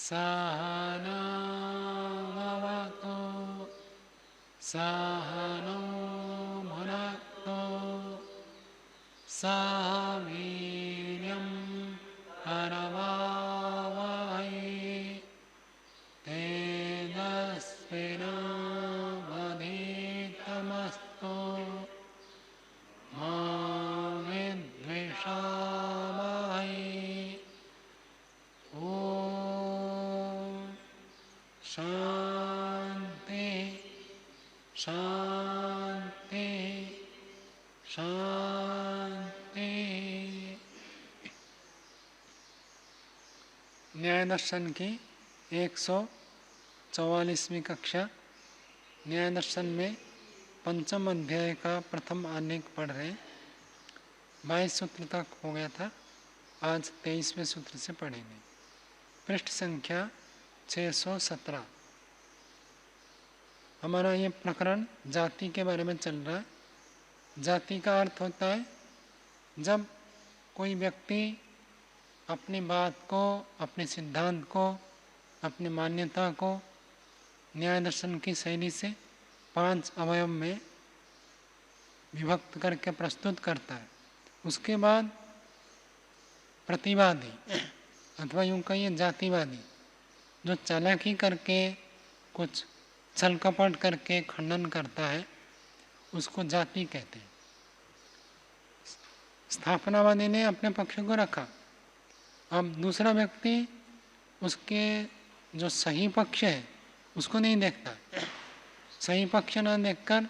सहना भवतु सहनो भुनक्तु सह वीर्यं करवावहै तेजस्विनावधीतमस्तु मा विद्विषावहै। ॐ शान्ति शान्ति शान्ति। न्याय दर्शन की 144वीं कक्षा। न्याय दर्शन में पंचम अध्याय का प्रथम आनेक पढ़ रहे। 22 सूत्र तक हो गया था, आज 23वें सूत्र से पढ़ेंगे। पृष्ठ संख्या 617। हमारा ये प्रकरण जाति के बारे में चल रहा है। जाति का अर्थ होता है जब कोई व्यक्ति अपनी बात को, अपने सिद्धांत को, अपनी मान्यता को न्याय दर्शन की शैली से 5 अवयव में विभक्त करके प्रस्तुत करता है। उसके बाद प्रतिवादी अथवा यूँ कहिए जातिवादी, जो चालाकी करके कुछ छल कपट करके खंडन करता है, उसको जाति कहते हैं। स्थापनावादी ने अपने पक्ष को रखा, अब दूसरा व्यक्ति उसके जो सही पक्ष है उसको नहीं देखता, सही पक्ष ना देखकर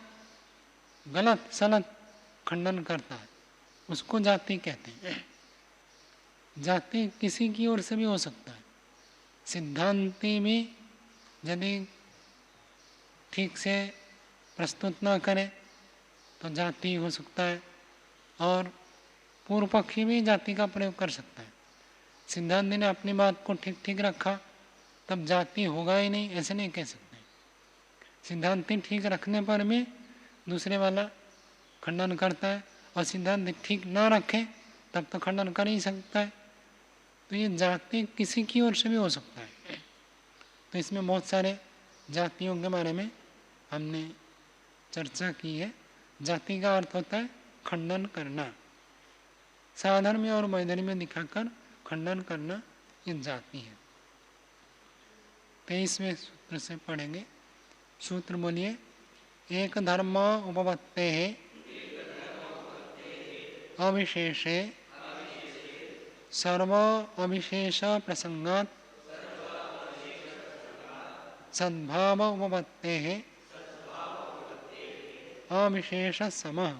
गलत सलत खंडन करता है, उसको जाति कहते हैं। जाति किसी की ओर से भी हो सकता है। सिद्धांती भी यदि ठीक से प्रस्तुत ना करे तो जाति हो सकता है, और पूर्व पक्षी भी जाति का प्रयोग कर सकता है। सिद्धांती ने अपनी बात को ठीक ठीक रखा तब जाति होगा ही नहीं, ऐसे नहीं कह सकते। सिद्धांति ठीक रखने पर भी दूसरे वाला खंडन करता है, और सिद्धांत ठीक ना रखे तब तो खंडन कर ही सकता है। तो ये जाति किसी की ओर से भी हो सकता है। तो इसमें बहुत सारे जातियों के बारे में हमने चर्चा की है। जाति का अर्थ होता है खंडन करना, साधर्म्य और वैधर्म्य दिखाकर खंडन करना, ये जाति है। 23वें सूत्र से पढ़ेंगे। सूत्र बोलिए। एक धर्म उपपत्ते अविशेषे सर्व अविशेष प्रसंगात सद्भाव उपपत्ते अविशेष समः।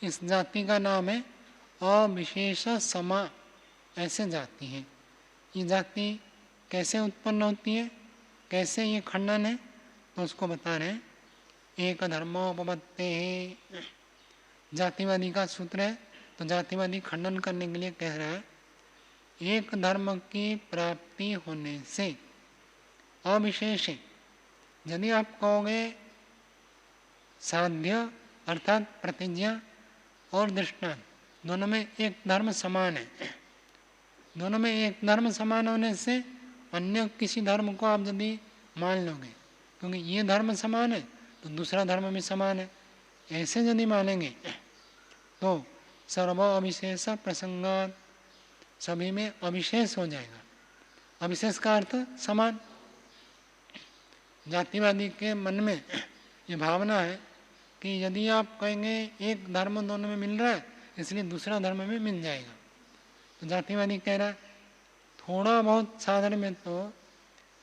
इस जाति का नाम है अविशेष समा, ऐसे जाति है। ये जाति कैसे उत्पन्न होती है, कैसे ये खंडन है, तो उसको बता रहे हैं। एक धर्मोपपत्ते है, जातिवादी का सूत्र है। तो जातिवादी खंडन करने के लिए कह रहा है, एक धर्म की प्राप्ति होने से अविशेष, यदि आप कहोगे साध्य अर्थात प्रतिज्ञा और दृष्टांत दोनों में एक धर्म समान है, दोनों में एक धर्म समान होने से अन्य किसी धर्म को आप यदि मान लोगे, क्योंकि ये धर्म समान है तो दूसरा धर्म भी समान है, ऐसे यदि मानेंगे तो सर्व अविशेष प्रसंगात, सभी में अविशेष हो जाएगा। अविशेष का अर्थ समान। जातिवादी के मन में ये भावना है कि यदि आप कहेंगे एक धर्म दोनों में मिल रहा है इसलिए दूसरा धर्म में मिल जाएगा, तो जातिवादी कह रहा है थोड़ा बहुत साधन में तो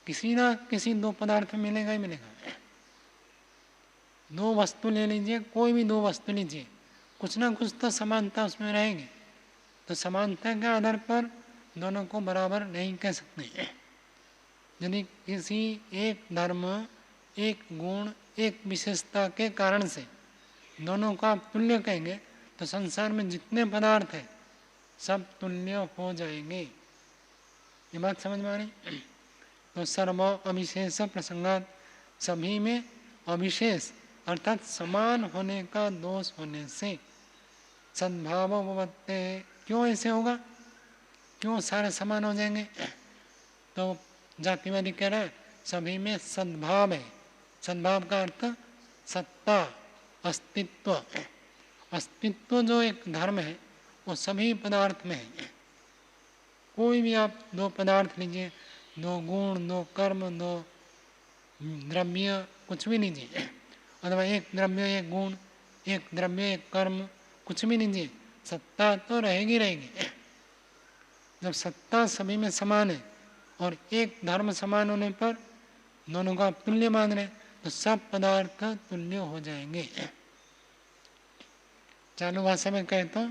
किसी ना किसी दो पदार्थ मिलेगा ही मिलेगा। दो वस्तु ले लीजिए, कोई भी दो वस्तु लीजिए, कुछ ना कुछ तो समानता उसमें रहेगी। तो समानता के आधार पर दोनों को बराबर नहीं कह सकते। यदि किसी एक धर्म, एक गुण, एक विशेषता के कारण से दोनों को आप तुल्य कहेंगे तो संसार में जितने पदार्थ हैं सब तुल्य हो जाएंगे। ये बात समझ में आ रही? तो सर्व अविशेष प्रसंगात, सभी में अविशेष अर्थात समान होने का दोष होने से सद्भाव उपपत्ते। क्यों ऐसे होगा? क्यों सारे समान हो जाएंगे? तो जातिवादी कह रहा है सभी में सद्भाव है। सद्भाव का अर्थ सत्ता, अस्तित्व। अस्तित्व जो एक धर्म है वो सभी पदार्थ में है। कोई भी आप दो पदार्थ लीजिए, दो गुण, दो कर्म, दो द्रव्य, कुछ भी लीजिए, अथवा एक द्रव्य एक गुण, एक द्रव्य एक कर्म, कुछ भी लीजिए, सत्ता तो रहेगी रहेगी। जब सत्ता सभी में समान है और एक धर्म समान होने पर दोनों को आप तुल्य मान रहे तो सब पदार्थ तुल्य हो जाएंगे। चालू भाषा में कहे तो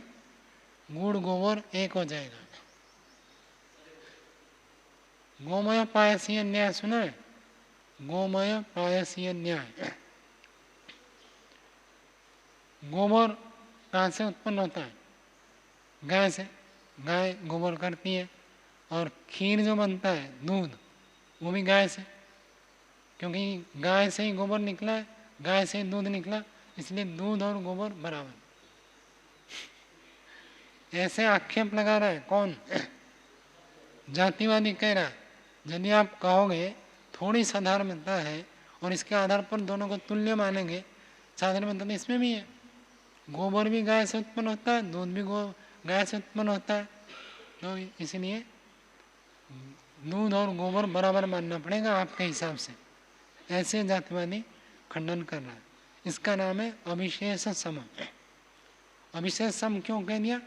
गुड़ गोबर एक हो जाएगा। गोमय पायसीय न्याय सुना है? गोमय पायसीय न्याय। गोबर कहाँ से उत्पन्न होता है? गाय से। गाय गोबर करती है और खीर जो बनता है, दूध, वो भी गाय से, क्योंकि गाय से ही गोबर निकला है, गाय से ही दूध निकला, इसलिए दूध और गोबर बराबर। ऐसे आक्षेप लगा रहा है कौन? जातिवादी कह रहा है यदि आप कहोगे थोड़ी साधारणता है और इसके आधार पर दोनों को तुल्य मानेंगे, साधारणता तो इसमें भी है, गोबर भी गाय से उत्पन्न होता है, दूध भी गाय से उत्पन्न होता है, तो इसलिए दूध और गोबर बराबर मानना पड़ेगा आपके हिसाब से। ऐसे जातिवादी खंडन कर रहा है। इसका नाम है अविशेष सम। अविशेष सम क्यों कह दिया?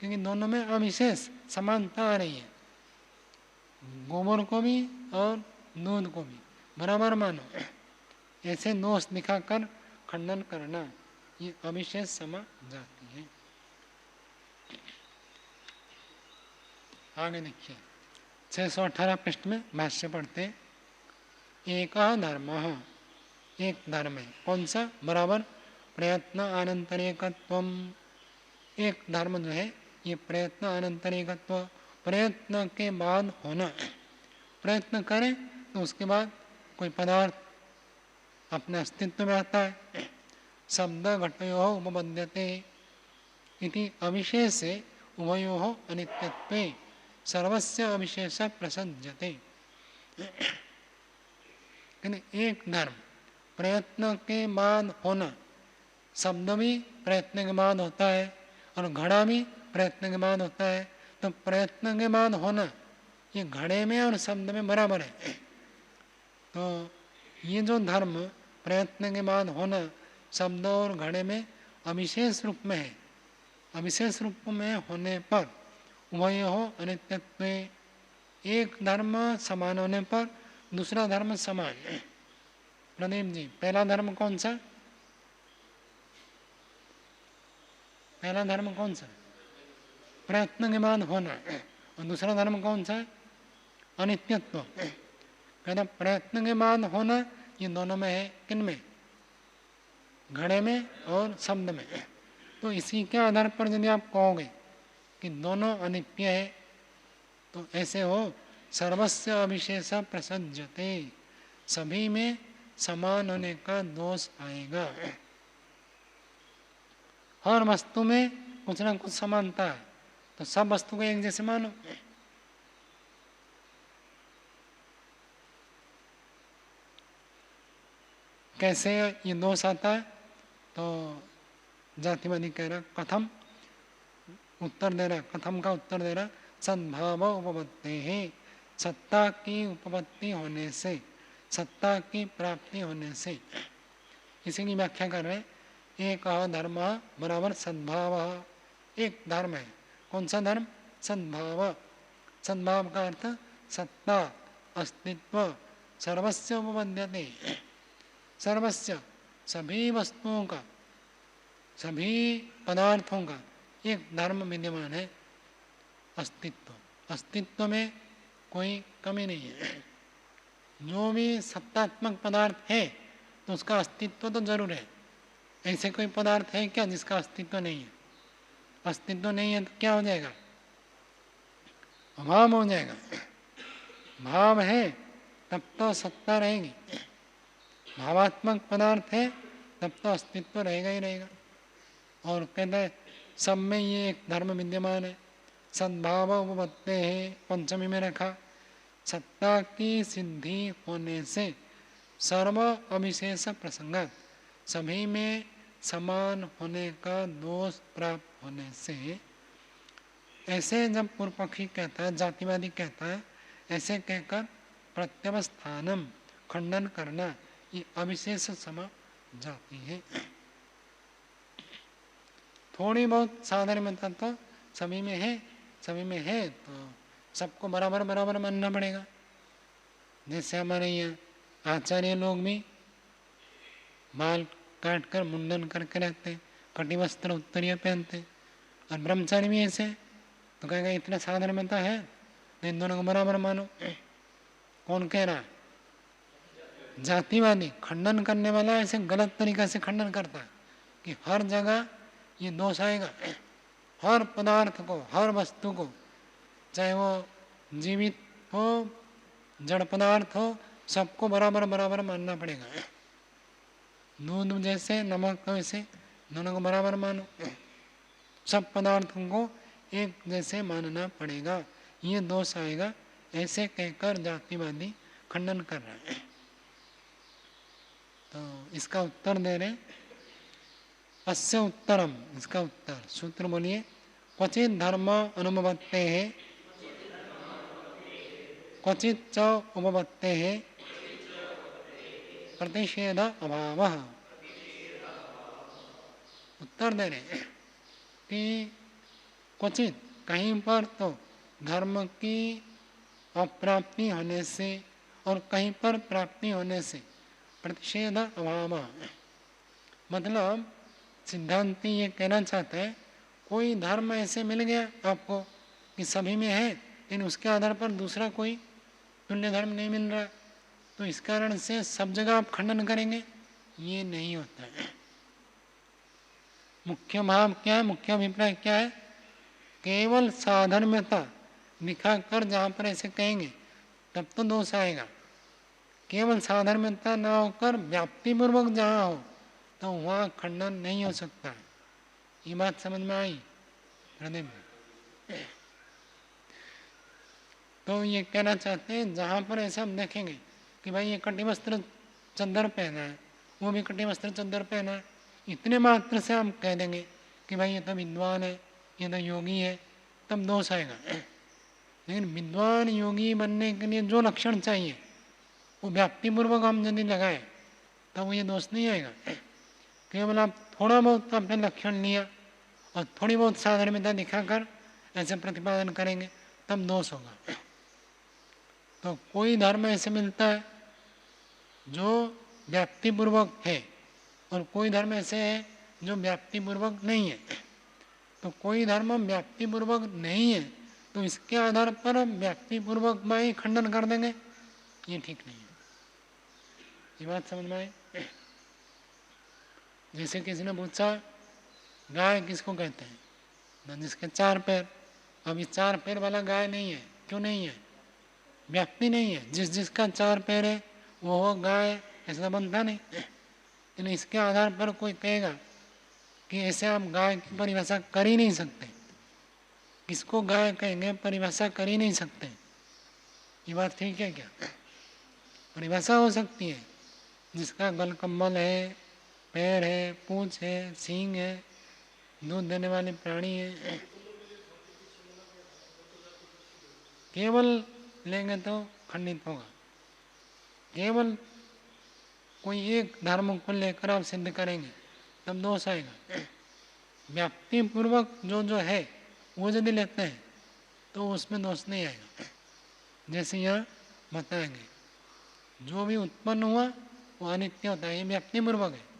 क्योंकि दोनों में अविशेष समानता आ रही है। गोबर को भी और दूध को भी बराबर मानो, ऐसे दोष दिखाकर खंडन करना, ये अविशेष समा जाती है। आगे देखिए 618 पृष्ठ में भाष्य पढ़ते। एक धर्म, एक धर्म है, कौन सा? बराबर प्रयत्न अनंतरेकत्वम। एक धर्म जो है ये प्रयत्न अनंतरेकत्व, प्रयत्न के बाद होना। प्रयत्न करें तो उसके बाद कोई पदार्थ अपने अस्तित्व में आता है। शब्द घटयो उपपद्यते इति अविशेष उभयो अनित्यत्वे सर्वस्य अविशेष प्रसज्यते। एक धर्म प्रयत्न के बाद होना, शब्द भी प्रयत्न के बाद होता है और घड़ा भी प्रयत्न के बाद होता है, तो प्रयत्न के बाद होना ये घड़े में और शब्द में बराबर है। तो ये जो धर्म प्रयत्न के बाद होना शब्द और घड़े में अविशेष रूप में है, अविशेष रूप में होने पर उभयो अनित्यत्व, एक धर्म समान होने पर दूसरा धर्म समान है। प्रदीप जी, पहला धर्म कौन सा? पहला धर्म कौन सा? प्रयत्न के बाद होना। और दूसरा धर्म कौन सा? अनित्यत्व। कहना प्रयत्न के बाद होना ये दोनों में है, किन में? घड़े में और शब्द में। तो इसी के आधार पर यदि आप कहोगे कि दोनों अनित्य है तो ऐसे हो सर्वस्य अविशेष प्रसज्यते, सभी में समान होने का दोष आएगा। हर वस्तु में कुछ ना कुछ समानता है, तो सब वस्तु को एक जैसे मानो। कैसे ये दोष आता है? तो जातिवादी कह रहा कथम, उत्तर दे रहा, कथम का उत्तर दे रहा, सद्भाव उपपत्ति है, सत्ता की उपपत्ति होने से, सत्ता की प्राप्ति होने से। इसी की व्याख्या कर रहे, एक धर्म बराबर सद्भाव, एक धर्म है, कौन सा धर्म? सद्भाव। सद्भाव का अर्थ सत्ता, अस्तित्व, सर्वस्य उपपद्यते, सर्वस्य सभी वस्तुओं का, सभी पदार्थों का एक धर्म विद्यमान है, अस्तित्व। अस्तित्व में कोई कमी नहीं है। जो भी सत्तात्मक पदार्थ है तो उसका अस्तित्व तो जरूर है। ऐसे कोई पदार्थ है क्या जिसका अस्तित्व नहीं है? अस्तित्व नहीं है तो क्या हो जाएगा? अभाव हो जाएगा। भाव है तब तो सत्ता रहेगी, भावात्मक पदार्थ है तब तो अस्तित्व रहेगा ही रहेगा। और कहता है सब में ये एक धर्म विद्यमान है, सद्भाव उपपत्ते है, पंचमी में रखा। सत्ता की सिद्धि होने से सर्व अविशेष प्रसंग, सभी में समान होने का दोष प्राप्त होने से, ऐसे जब पूर्व पक्षी कहता है, जातिवादी कहता है, ऐसे कहकर प्रत्यवस्थानम खंडन करना ये अविशेष सम जाती है। थोड़ी बहुत साधारणता तो सभी में है तो सबको बराबर बराबर मानना पड़ेगा। जैसे हमारे यहाँ आचार्य लोग भी बाल काट कर मुंडन करके रहते हैं, कटी वस्त्र उत्तरीय पहनते हैं, और ब्रह्मचारी भी ऐसे, तो कहेगा इतना साधारणता है तो इन दोनों को बराबर मानो। कौन कह रहा? जातिवादी। खंडन करने वाला ऐसे गलत तरीका से खंडन करता है कि हर जगह ये दोष आएगा, हर पदार्थ को, हर वस्तु को, चाहे वो जीवित हो, जड़ पदार्थ हो, सबको बराबर बराबर मानना पड़ेगा। दूध जैसे, नमक वैसे, दोनों को बराबर मानो, सब पदार्थों को एक जैसे मानना पड़ेगा, ये दोष आएगा, ऐसे कहकर जातिवादी खंडन कर रहे हैं। तो इसका उत्तर दे रहे, अस्य उत्तरम, इसका उत्तर सूत्र बोलिए। क्वचित धर्म अनुपपत्ते है, क्वचित च उपपत्ते है, प्रतिषेध अभाव। उत्तर दे रहे कि क्वचित, कहीं पर तो धर्म की अप्राप्ति होने से और कहीं पर प्राप्ति होने से प्रतिषेध अभाव। मतलब सिद्धांति ये कहना चाहता है, कोई धर्म ऐसे मिल गया आपको कि सभी में है, लेकिन उसके आधार पर दूसरा कोई तुल्य धर्म नहीं मिल रहा, तो इस कारण से सब जगह आप खंडन करेंगे, ये नहीं होता है। मुख्य भाव क्या है, मुख्य अभिप्राय क्या है? केवल साधर्म्यता दिखाकर जहाँ पर ऐसे कहेंगे तब तो दोष आएगा। केवल साधर्म्यता ना होकर व्याप्तिपूर्वक जहाँ हो तो वहाँ खंडन नहीं हो सकता। ये बात समझ में आई हृदय में? तो ये कहना चाहते हैं, जहाँ पर ऐसा हम देखेंगे कि भाई ये कटी वस्त्र चद्दर पहना है, वो भी कटी वस्त्र चद्दर पहना है, इतने मात्र से हम कह देंगे कि भाई ये तो विद्वान है, ये तो योगी है, तब दोष आएगा। लेकिन विद्वान योगी बनने के लिए जो लक्षण चाहिए वो व्याप्तिपूर्वक हम यदि लगाए तब ये दोष नहीं आएगा। केवल आप थोड़ा बहुत आपने लक्षण लिया और थोड़ी बहुत साधर्म्यता दिखाकर ऐसे प्रतिपादन करेंगे तब दोष होगा। तो कोई धर्म ऐसे मिलता है जो व्याप्तिपूर्वक है और कोई धर्म ऐसे है जो व्याप्तिपूर्वक नहीं है। तो कोई धर्म व्याप्तिपूर्वक नहीं है तो इसके आधार पर व्याप्तिपूर्वक में ही खंडन कर देंगे, ये ठीक नहीं है। ये बात समझ में आई? जैसे किसी ने पूछा गाय किसको कहते हैं, ना जिसके 4 पैर। अब ये 4 पैर वाला गाय नहीं है, क्यों नहीं है? व्याप्ति नहीं है। जिस जिसका 4 पैर है वो गाय, ऐसा बनता नहीं। लेकिन इसके आधार पर कोई कहेगा कि ऐसे आप गाय की परिभाषा कर ही नहीं सकते, किसको गाय कहेंगे, परिभाषा कर ही नहीं सकते। ये बात ठीक है क्या? परिभाषा हो सकती है, जिसका गलकम्बल है, पैर है, पूंछ है, सींग है, दूध देने वाले प्राणी है। केवल लेंगे तो खंडित होगा। केवल कोई एक धर्म को लेकर आप सिद्ध करेंगे तब दोष आएगा। व्याप्ति पूर्वक जो जो है वो यदि लेते हैं तो उसमें दोष नहीं आएगा। जैसे यहाँ बताएंगे, जो भी उत्पन्न हुआ वो अनित्य होता है, ये व्याप्ति पूर्वक है।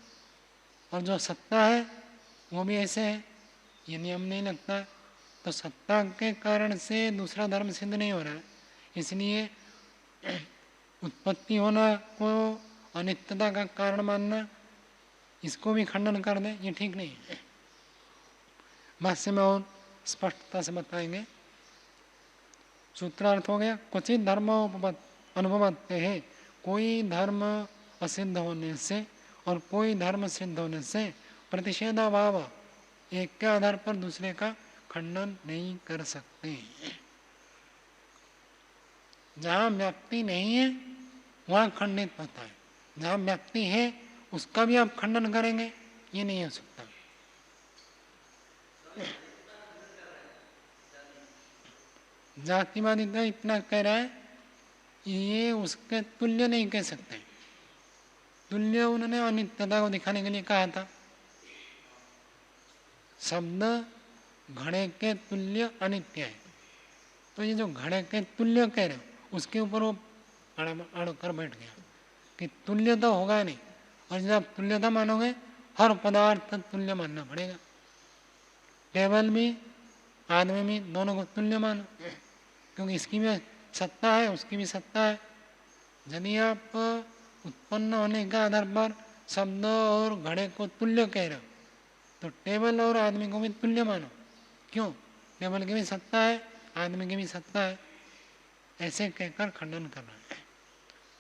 और जो सत्ता है वो भी ऐसे है, ये नियम नहीं लगता। तो सत्ता के कारण से दूसरा धर्म सिद्ध नहीं हो रहा है, इसलिए उत्पत्ति होना को अनित्यता का कारण मानना, इसको भी खंडन कर दे, ये ठीक नहीं है। भाष्य में और स्पष्टता से बताएंगे। सूत्रार्थ हो गया, क्वचित धर्म अनुपपत्ते है, कोई धर्म असिद्ध होने से और कोई धर्म सिद्ध होने से प्रतिषेधाभाव, एक के आधार पर दूसरे का खंडन नहीं कर सकते। जहाँ व्याप्ति नहीं है वहाँ खंडित होता है, जहाँ व्याप्ति है उसका भी आप खंडन करेंगे, ये नहीं हो सकता। जातिवादी तो इतना कह रहा है, ये उसके तुल्य नहीं कह सकते। तुल्य उन्होंने अनित्यता को दिखाने के लिए कहा था। शब्द घड़े के तुल्य अनित्य है, तो ये जो घड़े के तुल्य कह रहे हो उसके ऊपर वो अड़ कर बैठ गया कि तुल्य तो होगा नहीं, और जब आप तुल्यता मानोगे हर पदार्थ तुल्य मानना पड़ेगा। टेबल भी आदमी भी दोनों को तुल्य मानो, क्योंकि इसकी भी सत्ता है उसकी भी सत्ता है। यदि आप उत्पन्न होने के आधार पर शब्द और घड़े को तुल्य कह रहे हो तो टेबल और आदमी को भी तुल्य मानो। क्यों? टेबल की भी सत्ता है आदमी की भी सत्ता है, ऐसे कहकर खंडन कर रहा है।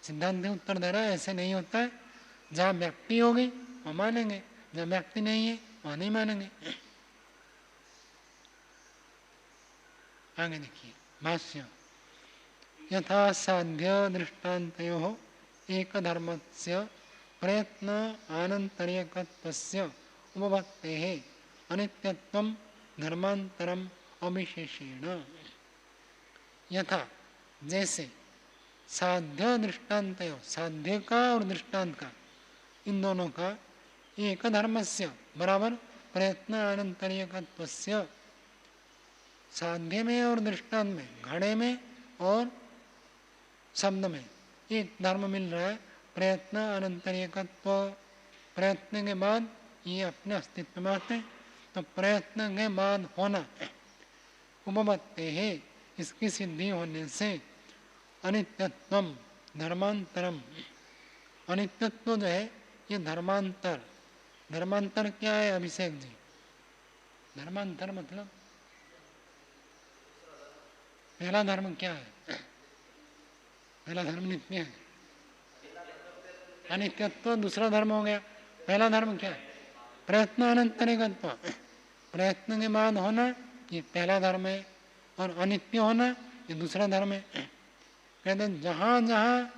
सिद्धांत उत्तर दे रहा है ऐसे नहीं होता है। जहाँ व्यक्ति होगी वहाँ मानेंगे, जहाँ व्यक्ति नहीं है वहाँ नहीं मानेंगे। आगे देखिए भाष्य। यथा साध्य दृष्टान्तयोः एकदर्मस्य प्रयत्न आनन्तर्यकत्वस्य उपपत्तेः अनित्यत्वं धर्मान्तरम् अविशेषेण। यथा जैसे साध्य दृष्टान्तयोः, साध्य का और दृष्टांत का, इन दोनों का एक धर्मस्य बराबर प्रयत्न आनन्तर्यकत्वस्य, साध्य में और दृष्टांत में, घड़े में और शब्द में एक धर्म मिल रहा है। प्रयत्न अनंतर्यकत्व, प्रयत्न के बाद ये अपने अस्तित्व में आते हैं, तो प्रयत्न के बाद होना उपपत्ति है, इसकी सिद्धि होने से अनित्यत्वम धर्मांतरम, अनित्यत्व जो है ये धर्मांतर। धर्मांतर क्या है अभिषेक जी? धर्मांतर मतलब पहला धर्म क्या है? पहला धर्म नित्य है, अनित्यत्व दूसरा धर्म हो गया। पहला धर्म क्या है? प्रयत्न अनंतरिकत्व, प्रयत्न के बाद होना ये पहला धर्म है, और अनित्य होना ये दूसरा धर्म है। कहते हैं जहाँ जहाँ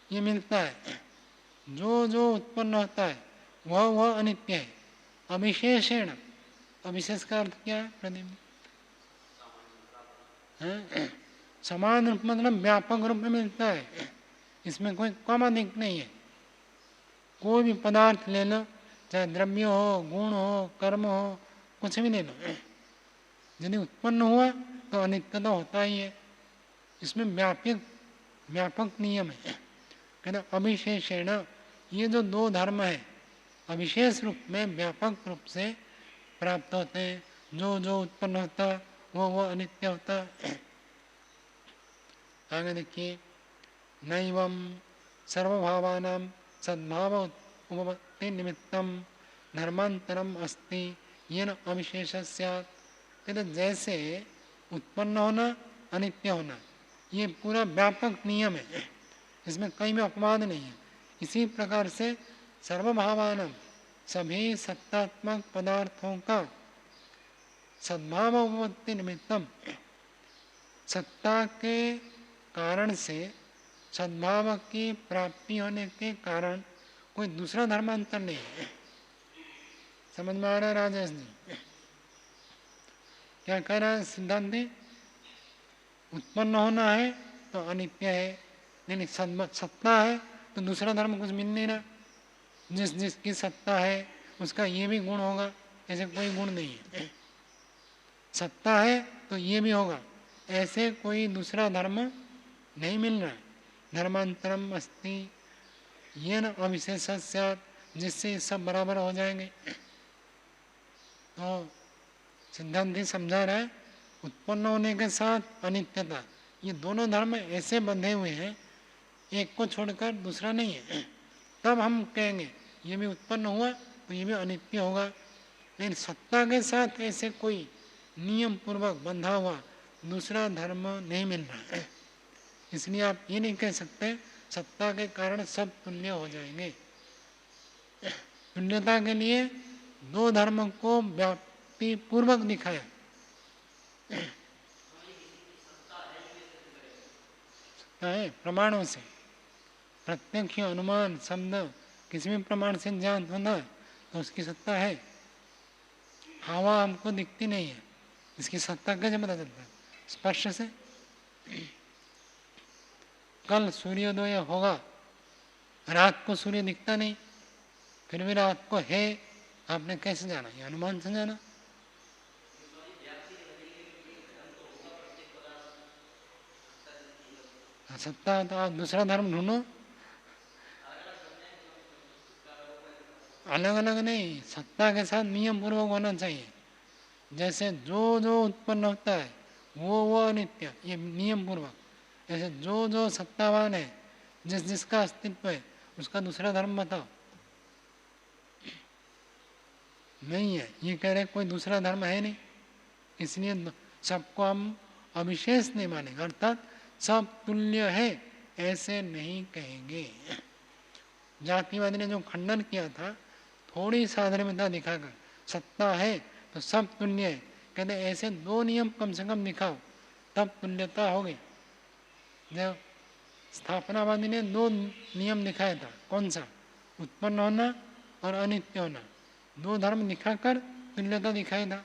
ये मिलता है, जो जो उत्पन्न होता है वह अनित्य है। अविशेषेण, अविशेष का अर्थ क्या है प्रदीप? समान रूप मतलब व्यापक रूप में मिलता है, इसमें कोई कम अधिक नहीं है। कोई भी पदार्थ ले लो, चाहे द्रव्य हो, गुण हो, कर्म हो, कुछ भी ले लो, यदि उत्पन्न हुआ तो अनित्य तो होता ही है। इसमें व्यापक नियम है। कहते अविशेषेण, ये जो दो धर्म है अविशेष रूप में व्यापक रूप से प्राप्त होते हैं। जो जो उत्पन्न होता वो अनित्य होता। आगे देखिए, नैवं सर्वभावानां सद्भाव उपपत्ति निमित्तम धर्मांतरम अस्ति येन अविशेष स्यात्। कहते जैसे उत्पन्न होना अनित्य होना ये पूरा व्यापक नियम है, इसमें कहीं भी अपवाद नहीं है। इसी प्रकार से सर्वभावानां, सभी सत्तात्मक पदार्थों का सद्भाव उपपत्ति निमित्तम, सत्ता के कारण से सद्भाव की प्राप्ति होने के कारण कोई दूसरा धर्मांतर नहीं है। समझ में आ रहा है राजेश जी? क्या कह रहा है सिद्धांति? उत्पन्न होना है तो अनित्य है, नहीं सत्ता है तो दूसरा धर्म कुछ मिल नहीं रहा। जिस जिसकी सत्ता है उसका ये भी गुण होगा, ऐसे कोई गुण नहीं है। सत्ता है तो ये भी होगा, ऐसे कोई दूसरा धर्म नहीं मिल रहा है। धर्मांतरम अस्ति येन अविशेष स्यात्, जिससे सब बराबर हो जाएंगे। तो सिद्धांत समझा रहा है उत्पन्न होने के साथ अनित्यता, ये दोनों धर्म ऐसे बंधे हुए हैं, एक को छोड़कर दूसरा नहीं है। तब हम कहेंगे ये भी उत्पन्न हुआ तो ये भी अनित्य होगा। लेकिन सत्ता के साथ ऐसे कोई नियम पूर्वक बंधा हुआ दूसरा धर्म नहीं मिल रहा है। इसलिए आप ये नहीं कह सकते सत्ता के कारण सब तुल्य हो जाएंगे। तुल्यता के लिए दो धर्म को व्याप्ति पूर्वक दिखाया, क्या है? प्रमाणों से। प्रत्यक्ष अनुमान शब्द किसी भी प्रमाण से ज्ञात होना है तो उसकी सत्ता है। हवा हमको दिखती नहीं है, इसकी सत्ता कैसे पता चलता है? स्पर्श से। कल सूर्योदय होगा, रात को सूर्य दिखता नहीं, फिर भी रात को है, आपने कैसे जाना? ये अनुमान से जाना। सत्ता तो आप दूसरा धर्म ढूंढो। अलग अलग नहीं, सत्ता के साथ नियम पूर्वक होना चाहिए। जैसे जो जो उत्पन्न होता है वो अनित्य, ये नियम पूर्वक। ऐसे जो जो सत्तावान है, जिस जिसका अस्तित्व है, उसका दूसरा धर्म बताओ। नहीं है, ये कह रहे कोई दूसरा धर्म है नहीं, इसलिए सबको हम अविशेष नहीं मानेंगे, अर्थात सब तुल्य है ऐसे नहीं कहेंगे। जातिवादी ने जो खंडन किया था, थोड़ी साधर्मिकता दिखाकर सत्ता है तो सब तुल्य है, कहते ऐसे दो नियम कम से कम दिखाओ तब तुल्यता होगी। जब स्थापनावादी ने दो नियम दिखाया था, कौन सा? उत्पन्न होना और अनित्य होना, दो धर्म दिखाकर तुल्यता दिखाया था।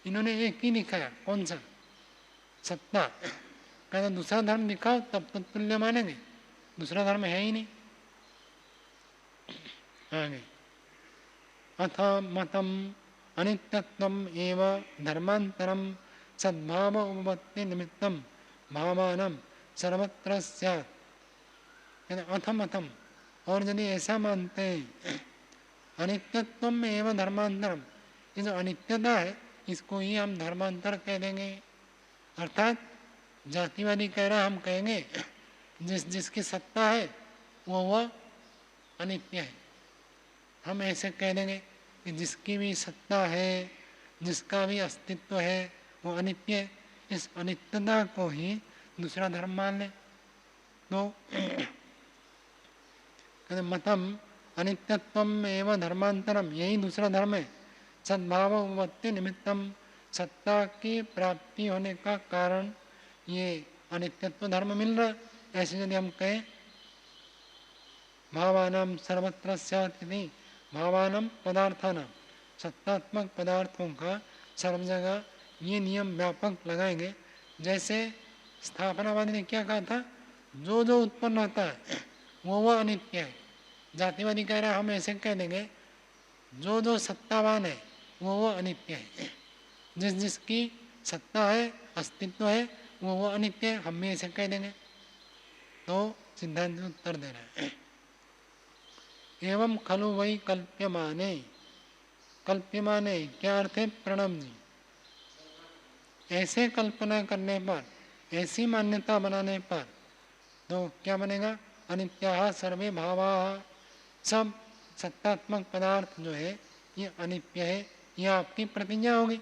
इन्होंने एक ही दिखाया, कौन सा? सत्ता। कहते दूसरा धर्म दिखाओ तब तो तुल्य मानेंगे, दूसरा धर्म है ही नहीं। आगे अथ मतम अनित्यत्वम एव धर्मांतरम सद्भाव उपपत्ति निमित्तम भावानम सर्वत्र स्यात्। अथ मतम, और यदि ऐसा मानते हैं अनित्यत्वम एव धर्मांतरम, ये जो अनित्यता है इसको ही हम धर्मांतर कह देंगे। अर्थात जातिवादी कह रहा, हम कहेंगे जिसकी सत्ता है वह अनित्य है। हम ऐसे कह देंगे कि जिसकी भी सत्ता है, जिसका भी अस्तित्व है वो अनित्य है। इस अनित्यता को ही दूसरा धर्म मान ले तो मतम अनित्यत्वम एवं धर्मांतरम, यही दूसरा धर्म है। सद्भाव उपपत्ति निमित्तम, सत्ता की प्राप्ति होने का कारण ये अनित्यत्व धर्म मिल रहा है। ऐसे यदि हम कहें भावानाम सर्वत्र स्यात्, भावानाम पदार्थानाम, सत्तात्मक पदार्थों का सर्व जगह ये नियम व्यापक लगाएंगे। जैसे स्थापनावादी ने क्या कहा था, जो जो उत्पन्न होता है वो अनित्य है। जातिवादी कह रहा है, हम ऐसे कह देंगे जो जो सत्तावान है वो अनित्य है, जिस जिसकी सत्ता है, अस्तित्व है, वो अनित्य है, हम भी ऐसे कह देंगे। तो सिद्धांत उत्तर दे रहा है, एवं खलु वही कल्प्यमाने, कल्प्यमाने क्या अर्थ है? प्रणव जी, ऐसे कल्पना करने पर, ऐसी मान्यता बनाने पर तो क्या बनेगा? अनित्याः सर्वे भावाः, सब सत्तात्मक पदार्थ जो है ये अनित्य है, ये आपकी प्रतिज्ञा होगी।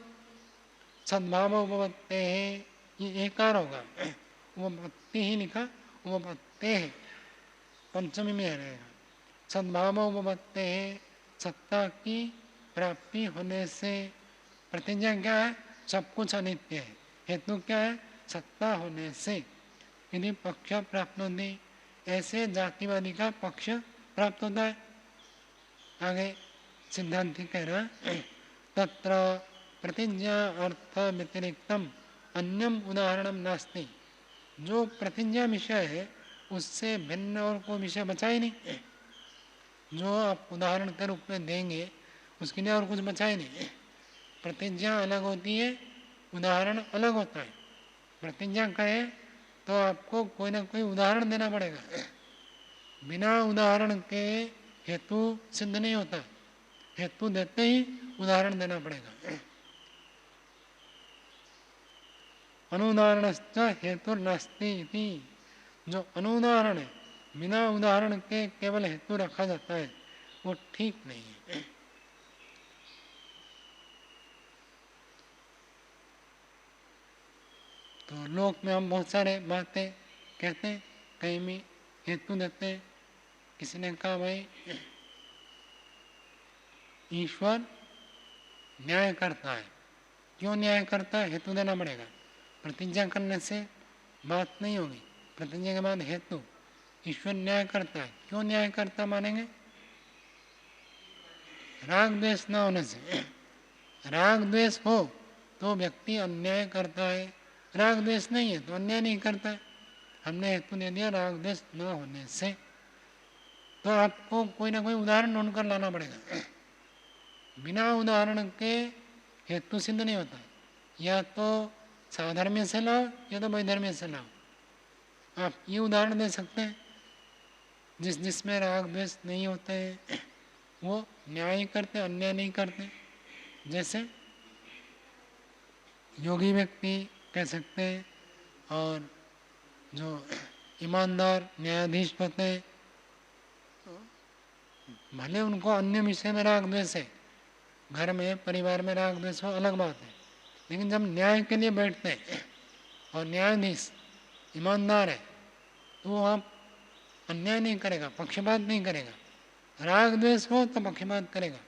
सद्भाव उपपत्ते है, ये एकार होगा, उपपत्ति ही लिखा, उपपत्ते है पंचमी में रहेगा। सद्भाव उपपत्ते है, सत्ता की प्राप्ति होने से प्रतिज्ञा क्या है? सब कुछ अनित्य है। हेतु क्या है? सत्ता होने से यदि पक्ष प्राप्त होती, ऐसे जातिवादी का पक्ष प्राप्त होता है। आगे सिद्धांति कह रहा है, तत्र प्रतिज्ञा अर्थ व्यतिरिक्तम अन्यम उदाहरणम नास्ति, जो प्रतिज्ञा विषय है उससे भिन्न और कोई विषय बचा ही नहीं। जो आप उदाहरण के रूप में देंगे उसके लिए और कुछ बचा ही नहीं। प्रतिज्ञा अलग होती है, उदाहरण अलग होता है। प्रतिज्ञा कहे तो आपको कोई ना कोई उदाहरण देना पड़ेगा, बिना उदाहरण के हेतु सिद्ध नहीं होता, हेतु देते ही उदाहरण देना पड़ेगा। अनुदाहरणश्च हेतुर्नास्ति इति, जो अनुदाहरण है, बिना उदाहरण के केवल हेतु रखा जाता है, वो ठीक नहीं है। तो लोक में हम बहुत सारे बातें कहते हैं, कहीं भी हेतु देते हैं। किसी ने कहा भाई ईश्वर न्याय करता है, क्यों न्याय करता है? हेतु देना पड़ेगा। प्रतिज्ञा करने से बात नहीं होगी, प्रतिज्ञा के बाद हेतु। ईश्वर न्याय करता है, क्यों न्याय करता मानेंगे? राग द्वेष न होने से। राग द्वेष हो तो व्यक्ति अन्याय करता है, राग द्वेष नहीं है तो अन्याय नहीं करता है। हमने हेतु दे दिया राग द्वेष न होने से, तो आपको कोई ना कोई उदाहरण ढूंढकर लाना पड़ेगा। बिना उदाहरण के हेतु सिद्ध नहीं होता, या तो साधर्म्य से लाओ या तो वैधर्म्य से लाओ। आप ये उदाहरण दे सकते हैं, जिसमें राग द्वेष नहीं होते हैं वो न्याय करते, अन्याय नहीं करते। जैसे योगी व्यक्ति कह सकते हैं, और जो ईमानदार न्यायाधीश होते हैं, भले उनको अन्य विषय में राग द्वेष है, घर में परिवार में राग द्वेष हो अलग बात है, लेकिन जब न्याय के लिए बैठते हैं और न्यायाधीश ईमानदार है तो वो आप अन्याय नहीं करेगा, पक्षपात नहीं करेगा। राग द्वेष हो तो पक्षपात करेगा,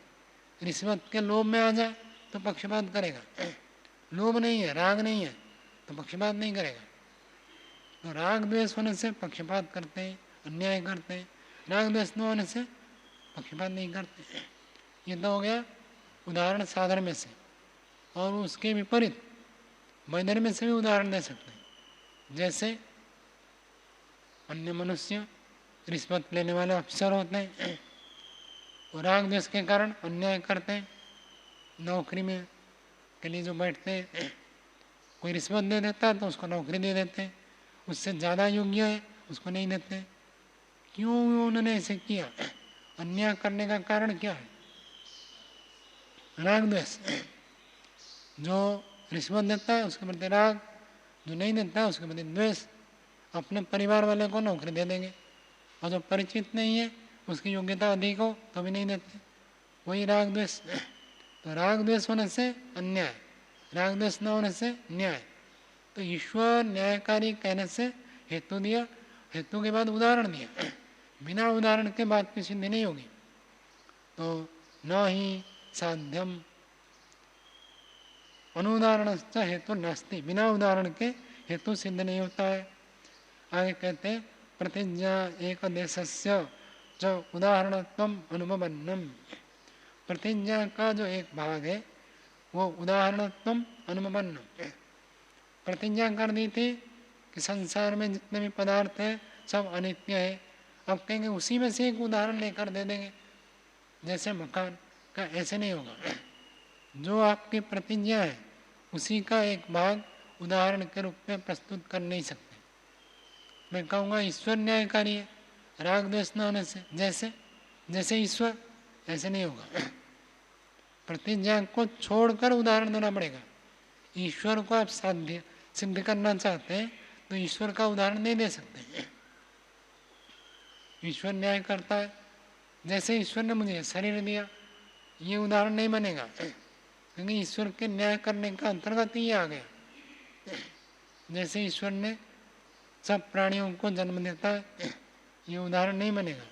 रिश्वत के लोभ में आ जाए तो पक्षपात करेगा। लोभ नहीं है, राग नहीं है तो पक्षपात नहीं करेगा। तो राग द्वेष होने से पक्षपात करते हैं, अन्याय करते हैं। राग द्वेष न होने से पक्षपात नहीं करते। ये तो हो गया उदाहरण साधर्म्य से, और उसके विपरीत वैधर्म्य से भी उदाहरण दे सकते हैं। जैसे अन्य मनुष्य रिश्वत लेने वाले अफसर होते हैं, और राग द्वेष के कारण अन्याय करते हैं। नौकरी में के लिए जो बैठते हैं, कोई रिश्वत दे देता है तो उसको नौकरी दे देते हैं, उससे ज़्यादा योग्य है उसको नहीं देते। क्यों उन्होंने ऐसे किया? अन्याय करने का कारण क्या है? राग द्वेष। जो रिश्वत देता है उसके प्रति राग, जो नहीं देता है उसके प्रति द्वेष। अपने परिवार वाले को नौकरी दे देंगे, और जो परिचित नहीं है उसकी योग्यता अधिक हो तो भी नहीं देते, वही राग द्वेष। तो राग द्वेष होने से अन्याय, राग द्वेष न होने से न्याय। तो ईश्वर न्यायकारी कहने से हेतु दिया, हेतु के बाद उदाहरण दिया। बिना उदाहरण के बात की सिद्धि नहीं होगी। तो न ही साध्यम अनुदाहरण हेतु नास्ति, बिना उदाहरण के हेतु सिद्ध नहीं होता है। आगे कहते हैं प्रतिज्ञा एक देशस्य जो उदाहरणत्वम अनुभवन्नम। प्रतिज्ञा का जो एक भाग है वो उदाहरणत्वम अनुभवन्नम। प्रतिज्ञा कर दी थी कि संसार में जितने भी पदार्थ है सब अनित्य है। अब कहेंगे उसी में से एक उदाहरण लेकर दे देंगे, जैसे मकान का। ऐसे नहीं होगा। जो आपकी प्रतिज्ञा है उसी का एक भाग उदाहरण के रूप में प्रस्तुत कर नहीं सकते। मैं कहूँगा ईश्वर न्यायकारी है राग द्वेष न होने से, जैसे ईश्वर, ऐसे नहीं होगा। प्रतिज्ञा को छोड़कर उदाहरण देना पड़ेगा। ईश्वर को आप साध्य सिद्ध करना चाहते हैं तो ईश्वर का उदाहरण नहीं दे सकते। ईश्वर न्याय करता है, जैसे ईश्वर ने मुझे शरीर दिया, ये उदाहरण नहीं बनेगा, क्योंकि ईश्वर के न्याय करने का अंतर्गत ही आ गया। जैसे ईश्वर ने सब प्राणियों को जन्म देता है, ये उदाहरण नहीं बनेगा।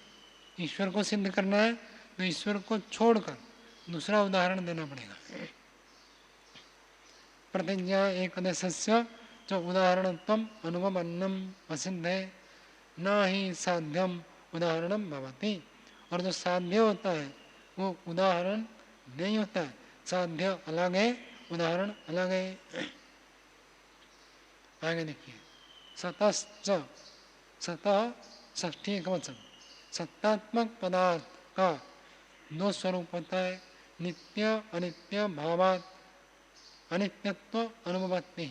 ईश्वर को सिद्ध करना है तो ईश्वर को छोड़कर दूसरा उदाहरण देना पड़ेगा। प्रतिज्ञा एक देशस्य जो उदाहरणत्वम अनुभवन्नम असिद्ध है, न ही साध्यम उदाहरणम भवति। और जो साध्य होता है वो उदाहरण नहीं होता है। साध्य अलग है, उदाहरण अलग है। आगे देखिए सतश्च, सतः षष्ठी एकवचन। सत्तात्मक पदार्थ का दो स्वरूप होता है, नित्य अनित्य भावात। अनित्यत्व अनुभवत्ति।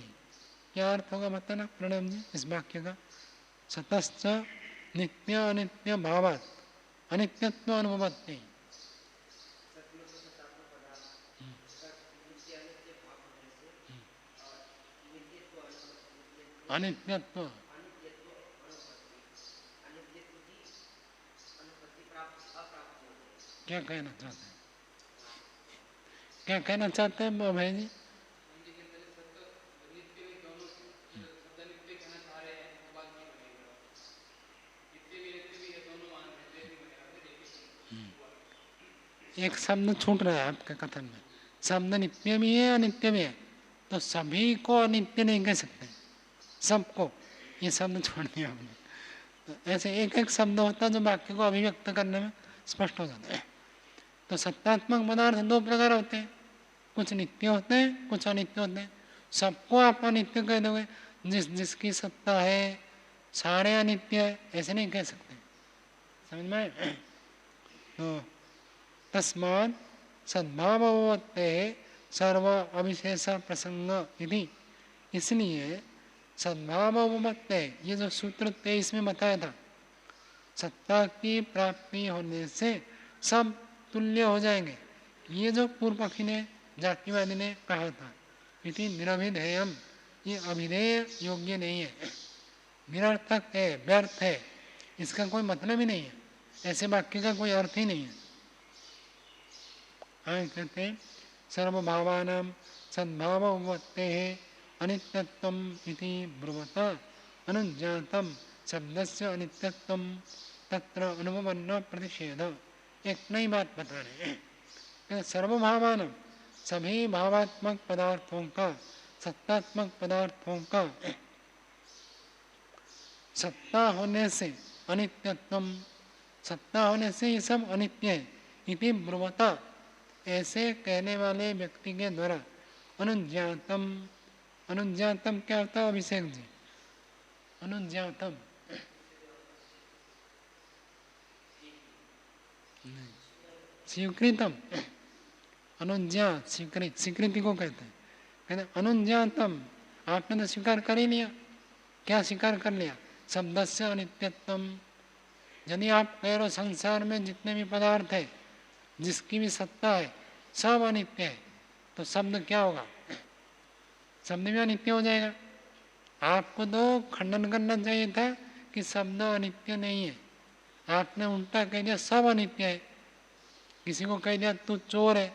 क्या अर्थ होगा बताना प्रणव जी इस वाक्य का? सतश्च नित्य अनित्य भावात अनित्यत्व अनुभवत्ति। अनित्यत्व क्या कहना चाहते हैं? क्या कहना चाहते हैं भाई जी? एक शब्द छूट रहा है आपके कथन में। शब्द नित्य भी है अनित्य भी है, तो सभी को अनित्य नहीं कह सकते। सबको ये शब्द छोड़ दिया हमने। तो ऐसे एक एक शब्द होता है जो वाक्य को अभिव्यक्त करने में स्पष्ट हो जाता है। तो सत्तात्मक पदार्थ दो प्रकार होते हैं, कुछ नित्य होते हैं, कुछ अनित्य होते हैं। सबको आप अनित्य कह दोगे, जिसकी सत्ता है सारे अनित्य है, ऐसे नहीं कह सकते। समझ में? तो तस्मात् सद्भाववत्ते सर्व अविशेष प्रसंग यदि, इसलिए सद्भाववत्ते, ये जो सूत्र 23 में बताया था, सत्ता की प्राप्ति होने से सब तुल्य हो जाएंगे, ये जो पूर्व पक्षी ने, जातिवादी ने कहा था, इति निरभिधेयम, ये अभिधेय योग्य नहीं है, निरर्थक है, व्यर्थ है, इसका कोई मतलब ही नहीं है, ऐसे वाक्य का कोई अर्थ ही नहीं है। कहते हैं सर्वभावानां सद्भाववत्तेः अनित्यत्वम् इति ब्रुवत अनुज्ञातं शब्दस्य अनित्यत्वं तत्र अनुभवन्न प्रतिषेध। एक नई बात बता रहे हैं, सर्वभावानां, सभी भावात्मक पदार्थों का, सत्तात्मक पदार्थों का सत्ता होने से अनित्यत्वम, सत्ता होने से ये सब अनित्य है, इति ब्रुवता, ऐसे कहने वाले व्यक्ति के द्वारा अनुज्ञातम, अनुज्ञातम क्या होता है अभिषेक जी? अनुज्ञातम स्वीकृतम, अनुज्ञा स्वीकृत, स्वीकृति को कहते हैं। कहते अनुज्ञातम, आपने तो स्वीकार कर ही लिया। क्या स्वीकार कर लिया? शब्दस्य अनित्यत्वम। यदि आप कह रहे हो संसार में जितने भी पदार्थ है, जिसकी भी सत्ता है, सब अनित्य है, तो शब्द क्या होगा? शब्द भी अनित्य हो जाएगा। आपको तो खंडन करना चाहिए था कि शब्द अनित्य नहीं है, आपने उल्टा कह दिया सब अनित्य है। किसी को कह दिया तू चोर है,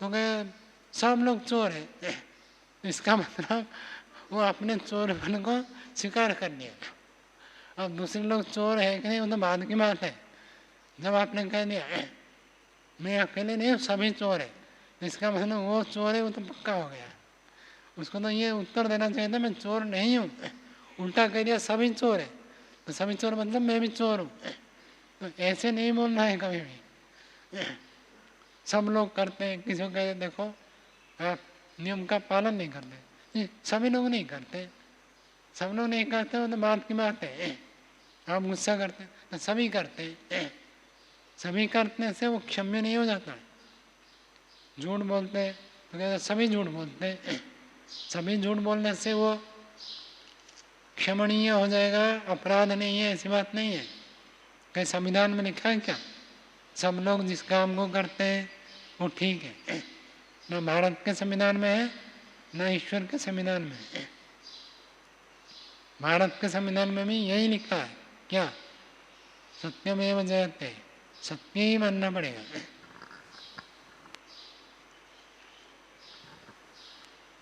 तो कहे सब लोग चोर है, तो इसका मतलब वो अपने चोरपन को स्वीकार कर लिया। अब दूसरे लोग चोर है कि नहीं, वो तो बाद की बात है। जब आपने कह दिया मैं अकेले नहीं, सभी चोर है, तो इसका मतलब वो चोर है, वो तो पक्का हो गया। उसको तो ये उत्तर देना चाहिए था मैं चोर नहीं हूँ, उल्टा कह दिया सभी चोर है, तो सभी चोर मतलब मैं भी चोर हूँ। तो ऐसे नहीं बोलना है कभी भी। सब लोग करते हैं, किसी को कहते देखो आप नियम का पालन नहीं करते, सभी लोग नहीं करते, सब लोग नहीं करते हो तो बात की बात है। आप गुस्सा करते हैं तो सभी करते हैं, सभी करने से वो क्षम्य नहीं हो जाता। झूठ बोलते हैं तो कहते सभी झूठ बोलते हैं, सभी झूठ बोलने से वो क्षमणीय हो जाएगा, अपराध नहीं है, ऐसी बात नहीं है। कहीं संविधान में लिखा है क्या सब लोग जिस काम को करते हैं वो ठीक है? न भारत के संविधान में है, न ईश्वर के संविधान में है। भारत के संविधान में भी यही लिखा है क्या? सत्यमेव जयते, सत्य ही मानना पड़ेगा।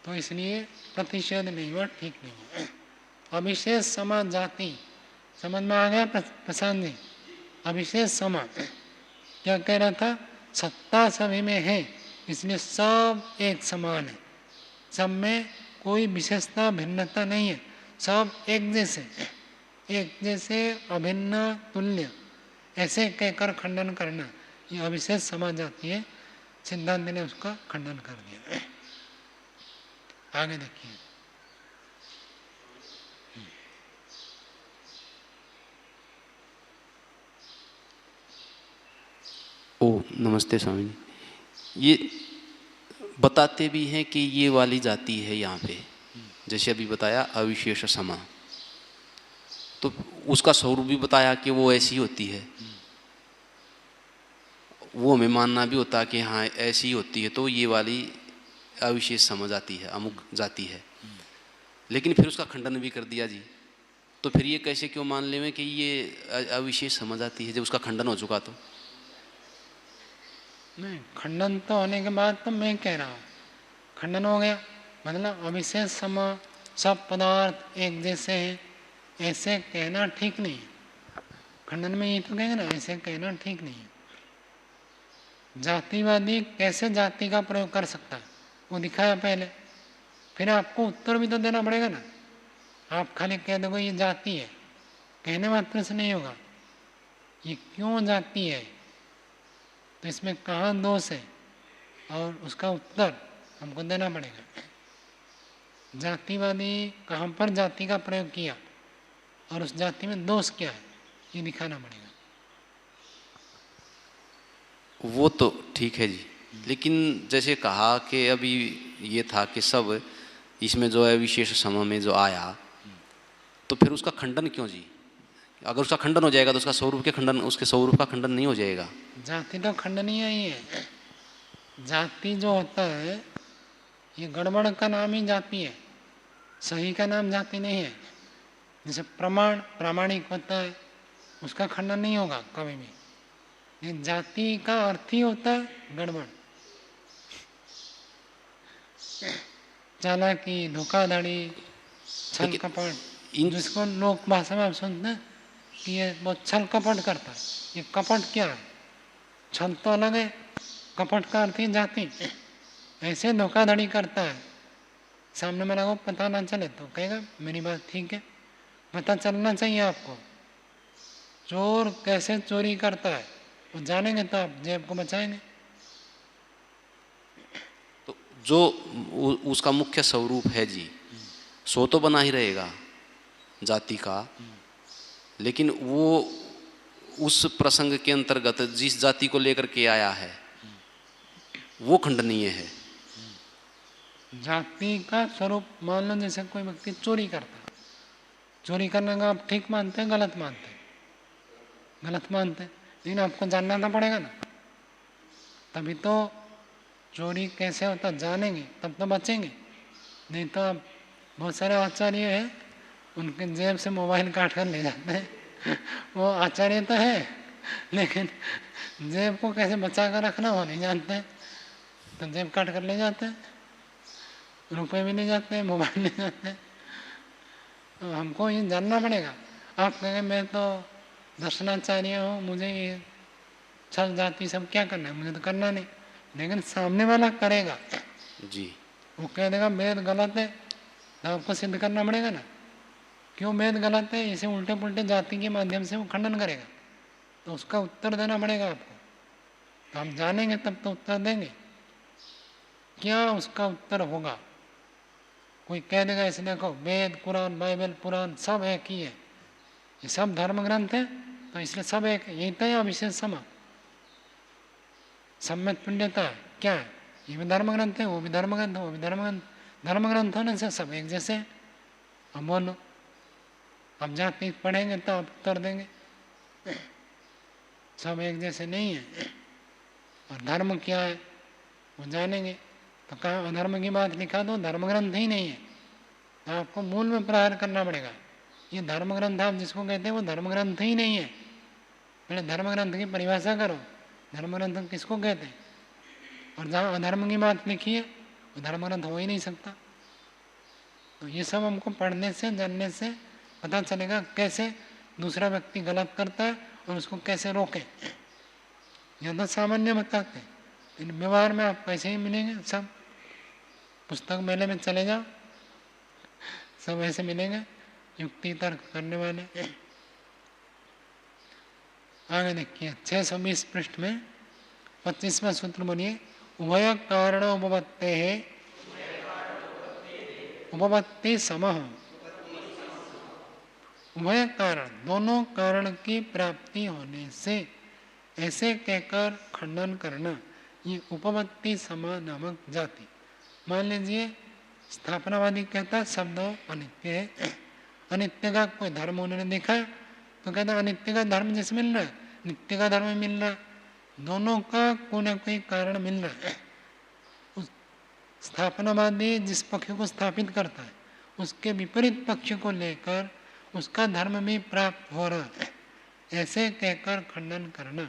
तो इसलिए प्रतिषेध नहीं हुआ, ठीक नहीं है। अविशेष समाज जाति, समझ में आ गया प्रशांत जी? अविशेष समाज क्या कह रहा था? सत्ता सभी में है, इसलिए सब एक समान है, सब में कोई विशेषता भिन्नता नहीं है, सब एक जैसे, एक जैसे अभिन्न तुल्य, ऐसे कहकर खंडन करना ये अविशेष समाज जाती है। सिद्धांत ने उसका खंडन कर दिया। आगे देखिए, ओ नमस्ते स्वामी जी। ये बताते भी हैं कि ये वाली जाति है यहाँ पे, जैसे अभी बताया अविशेष समा, तो उसका स्वरूप भी बताया कि वो ऐसी होती है, वो हमें मानना भी होता कि हाँ ऐसी होती है, तो ये वाली अविशेष समा जाती है, अमुक जाति है। लेकिन फिर उसका खंडन भी कर दिया जी, तो फिर ये कैसे क्यों मान लें कि ये अविशेष समा जाती है जब उसका खंडन हो चुका? तो नहीं, खंडन तो होने के बाद तो मैं कह रहा हूँ खंडन हो गया, मतलब अविशेष समा, सब पदार्थ एक जैसे हैं, ऐसे कहना ठीक नहीं है। खंडन में ये तो कहेंगे ना, ऐसे कहना ठीक नहीं है। जातिवादी कैसे जाति का प्रयोग कर सकता है वो दिखाया पहले, फिर आपको उत्तर भी तो देना पड़ेगा ना। आप खाली कह दोगे ये जाति है, कहने मात्र से नहीं होगा। ये क्यों जाति है, तो इसमें कहाँ दोष है, और उसका उत्तर हमको देना पड़ेगा। जातिवादी कहाँ पर जाति का प्रयोग किया और उस जाति में दोष क्या है, ये दिखाना पड़ेगा। वो तो ठीक है जी, लेकिन जैसे कहा कि अभी ये था कि सब इसमें जो है विशेष समय में जो आया, तो फिर उसका खंडन क्यों जी? अगर उसका खंडन हो जाएगा तो उसका स्वरूप के खंडन, उसके स्वरूप का खंडन नहीं हो जाएगा? जाति तो खंडनीय ही है। जाति जो होता है ये गड़बड़ का नाम ही जाति है, सही का नाम जाति नहीं है। जैसे प्रमाण प्रामाणिक होता है, उसका खंडन नहीं होगा कभी भी। ये जाति का अर्थ ही होता है गड़बड़, चालाकी, धोखाधड़ी, छल कपट, जिसको लोक भाषा में आप सुनते हैं कि ये बहुत छल कपट करता है। ये कपट क्या है? छल तो अलग है, कपट का अर्थ ही जाति। ऐसे धोखाधड़ी करता है, सामने वाला को पता ना चले तो कहेगा मेरी बात ठीक है। पता चलना चाहिए आपको। चोर कैसे चोरी करता है वो जानेंगे तो आप जेब को बचाएंगे। तो जो उसका मुख्य स्वरूप है जी, सो तो बना ही रहेगा जाति का, लेकिन वो उस प्रसंग के अंतर्गत जिस जाति को लेकर के आया है वो खंडनीय है। जाति का स्वरूप मान लो, जैसे कोई व्यक्ति चोरी करता है, चोरी करने का आप ठीक मानते हैं गलत मानते हैं? गलत मानते हैं, लेकिन आपको जानना तो पड़ेगा ना, तभी तो चोरी कैसे होता जानेंगे तब तो बचेंगे। नहीं तो आप बहुत सारे आचार्य हैं उनके जेब से मोबाइल काट कर ले जाते हैं। वो आचार्य तो है लेकिन जेब को कैसे बचा कर रखना वो नहीं जानते हैं, तो जेब काट कर ले जाते हैं। रुपए भी नहीं जाते हैं, मोबाइल नहीं जाते हैं। तो हमको ये जानना पड़ेगा। आप कहेंगे मैं तो दर्शनाचार्य हूँ, मुझे ये छल जाति सब क्या करना है, मुझे तो करना नहीं। लेकिन सामने वाला करेगा जी, वो कह देगा वेद गलत है, तो आपको सिद्ध करना पड़ेगा ना क्यों वेद गलत है। इसे उल्टे पुल्टे जाति के माध्यम से वो खंडन करेगा, तो उसका उत्तर देना पड़ेगा आपको। तो हम जानेंगे तब तो उत्तर देंगे। क्या उसका उत्तर होगा? कोई कह देगा ऐसे देखो वेद कुरान बाइबल पुराण सब एक ही है, ये सब धर्म ग्रंथ है तो इसलिए सब एक, यही तो है विशेष समा सम्यक पुण्यता है। क्या है? ये भी धर्म ग्रंथ है, वो भी धर्म ग्रंथ है, वो भी धर्म ग्रंथ होने से सब एक जैसे। अब बोलो, अब जाति पढ़ेंगे तो आप उत्तर देंगे सब एक जैसे नहीं है। और धर्म क्या है वो जानेंगे। तो कहा अधर्म की बात लिखा तो धर्म ग्रंथ ही नहीं है, तो आपको मूल में प्रहार करना पड़ेगा। ये धर्म ग्रंथ आप जिसको कहते हैं वो धर्म ग्रंथ ही नहीं है। पहले धर्म ग्रंथ की परिभाषा करो, धर्म ग्रंथ किसको कहते हैं। और जहाँ अधर्म की बात लिखी है वो धर्म ग्रंथ हो ही नहीं सकता। तो ये सब हमको पढ़ने से जानने से पता चलेगा कैसे दूसरा व्यक्ति गलत करता है और उसको कैसे रोकें। यह तो सामान्य बताते हैं, लेकिन व्यवहार में आप कैसे ही मिलेंगे। सब पुस्तक मेले में चले जाओ, सब ऐसे मिलेंगे युक्ति तर्क करने वाले। आगे देखिए 620 पृष्ठ में 25वां सूत्र बोलिए, उभय कारण उपपत्ते है उपपत्ति समः। उभय कारण दोनों कारण की प्राप्ति होने से ऐसे कहकर खंडन करना, ये उपपत्ति समा नामक जाति। मान लीजिए स्थापनावादी कहता है शब्द अनित्य है, अनित्य का कोई धर्म उन्होंने देखा तो कहता है अनित्य का धर्म जैसे मिल रहा है, नित्य का धर्म मिल रहा है, दोनों का कोई ना कोई कारण मिल रहा है। उस स्थापनावादी जिस पक्ष को स्थापित करता है उसके विपरीत पक्ष को लेकर उसका धर्म भी प्राप्त हो रहा है, ऐसे कहकर खंडन करना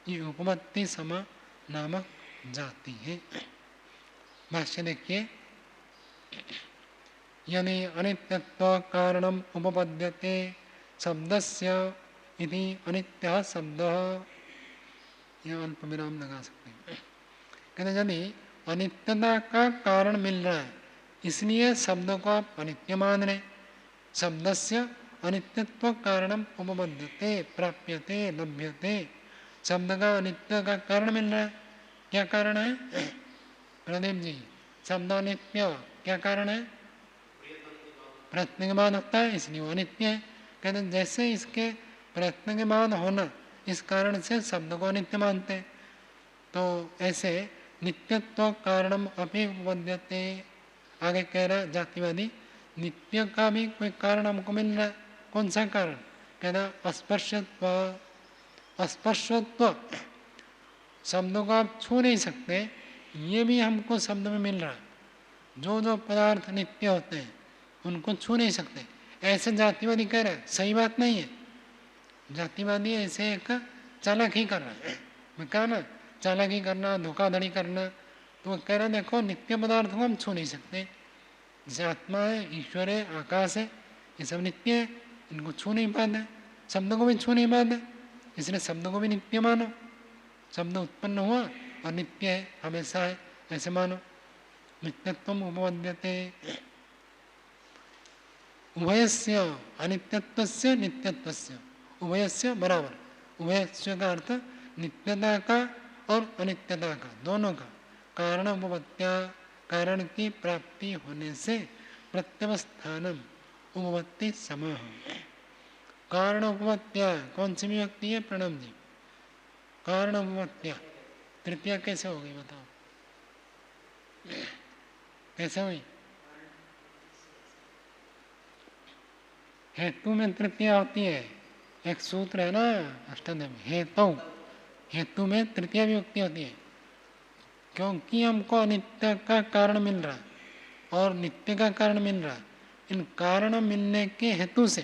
ये उपपत्ति समा नामक जाति है। भाष्य देखिए, यदि अनित्यत्व कारणम उपपद्यते शब्दस्य इति अनित्यः शब्दः, यह अल्प विराम लगा सकते हैं। कहते यदि अनित्यता का कारण मिल रहा है इसलिए शब्द को आप अनित्य मान रहे, शब्दस्य अनित्यत्व कारणम उपपद्यते, प्राप्यते, लभ्यते। शब्द का अनित्य का कारण मिल रहा है। क्या कारण है प्रदीप जी? शब्द अनित्य क्या कारण है? प्रयत्न के बाद होता है इसलिए वो अनित्य है। कहते जैसे इसके प्रयत्न के बाद होना, इस कारण से शब्द को अनित्य मानते हैं। तो ऐसे नित्यत्व कारणम अपि उपपद्यते। आगे कह रहा जातिवादी, नित्य का भी कोई कारण हमको मिल रहा है। कौन सा कारण? कहना अस्पर्शत्व। अस्पर्शत्व, शब्दों को आप छू नहीं सकते, ये भी हमको शब्द में मिल रहा है। जो जो पदार्थ नित्य होते हैं उनको छू नहीं सकते, ऐसे जातिवादी कह रहे हैं। सही बात नहीं है। जातिवादी ऐसे एक चालाकी कर रहा है। मैं कहा ना, चालाकी करना, धोखाधड़ी करना। तो वो कह रहा देखो नित्य पदार्थ को हम छू नहीं सकते। जैसे आत्मा है, ईश्वर है, आकाश है, ये सब नित्य है, इनको छू नहीं पाते। शब्द को भी छू नहीं पाते, इसलिए शब्द को भी नित्य मानो। शब्द उत्पन्न हुआ और नित्य है, हमेशा है, ऐसे मानो। नित्यत्व उपपद्यते। उभयस्य अनित्यत्वस्य नित्यत्वस्य, उभयस्य बराबर। उभयस्य का अर्थ नित्यता का और अनित्यता का, दोनों का। कारण उपपत्त्या, कारण की प्राप्ति होने से प्रत्यवस्थानम उपपत्ति समः। कारण उपपत्त्या कौन सी विभक्ति है प्रणव जी? कारण उपपत्त्या तृतीया कैसे होगी बताओ? कैसे हुई? हेतु में तृतीया होती है। एक सूत्र है ना अष्टाध्याय में, हेतु। हेतु में तृतीया विभक्ति होती है। क्योंकि हमको अनित्य का कारण मिल रहा है और नित्य का कारण मिल रहा है, इन कारण मिलने के हेतु से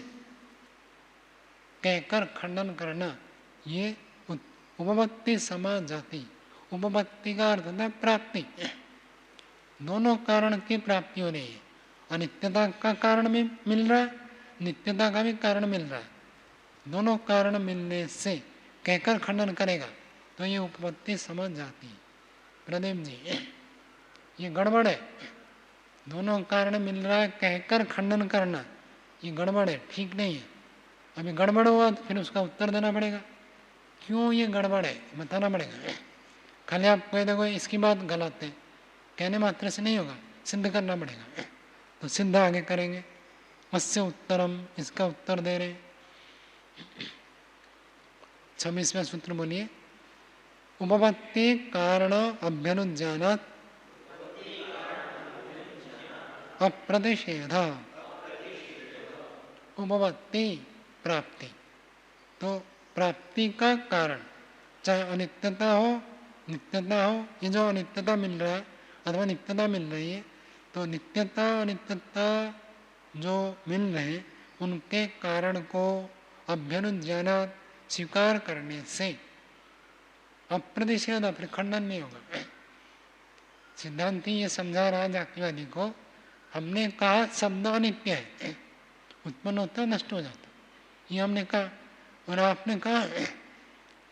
कहकर खंडन करना, ये उपपत्ति समा जाति। उपपत्ति का अर्थ होता है प्राप्ति। दोनों कारण की प्राप्ति हो रही है। अनित्यता का कारण भी मिल रहा है, नित्यता का भी कारण मिल रहा है। दोनों कारण मिलने से कहकर खंडन करेगा तो ये उपपत्ति समझ जाती है। प्रदीप जी, ये गड़बड़ है। दोनों कारण मिल रहा है कहकर खंडन करना, ये गड़बड़ है, ठीक नहीं है। अभी गड़बड़ हुआ तो फिर उसका उत्तर देना पड़ेगा, क्यों ये गड़बड़ है बताना पड़ेगा। खाली आप कह दोगे इसकी बात गलत है, कहने मात्र से नहीं होगा, सिद्ध करना पड़ेगा। तो सिद्ध आगे करेंगे। अस्य उत्तरम, इसका उत्तर दे रहे। 26वां सूत्र बोलिए। उपपत्ति कारण अभ्यनुज्ञानात् अप्रतिषेध। उपपत्ति प्राप्ति, तो प्राप्ति का कारण, चाहे अनित्यता हो नित्यता हो, ये जो अनित्यता मिल रहा है अथवा नित्यता मिल रही है, तो नित्यता अनित्यता जो मिल रहे उनके कारण को अभ्यनुज्ञानात् स्वीकार करने से अप्रतिषेध, फिर खंडन नहीं होगा। सिद्धांति ये समझा रहा जातिवादी को, हमने कहा शब्द अनित्य है, उत्पन्न होता नष्ट हो जाता, ये हमने कहा। और आपने कहा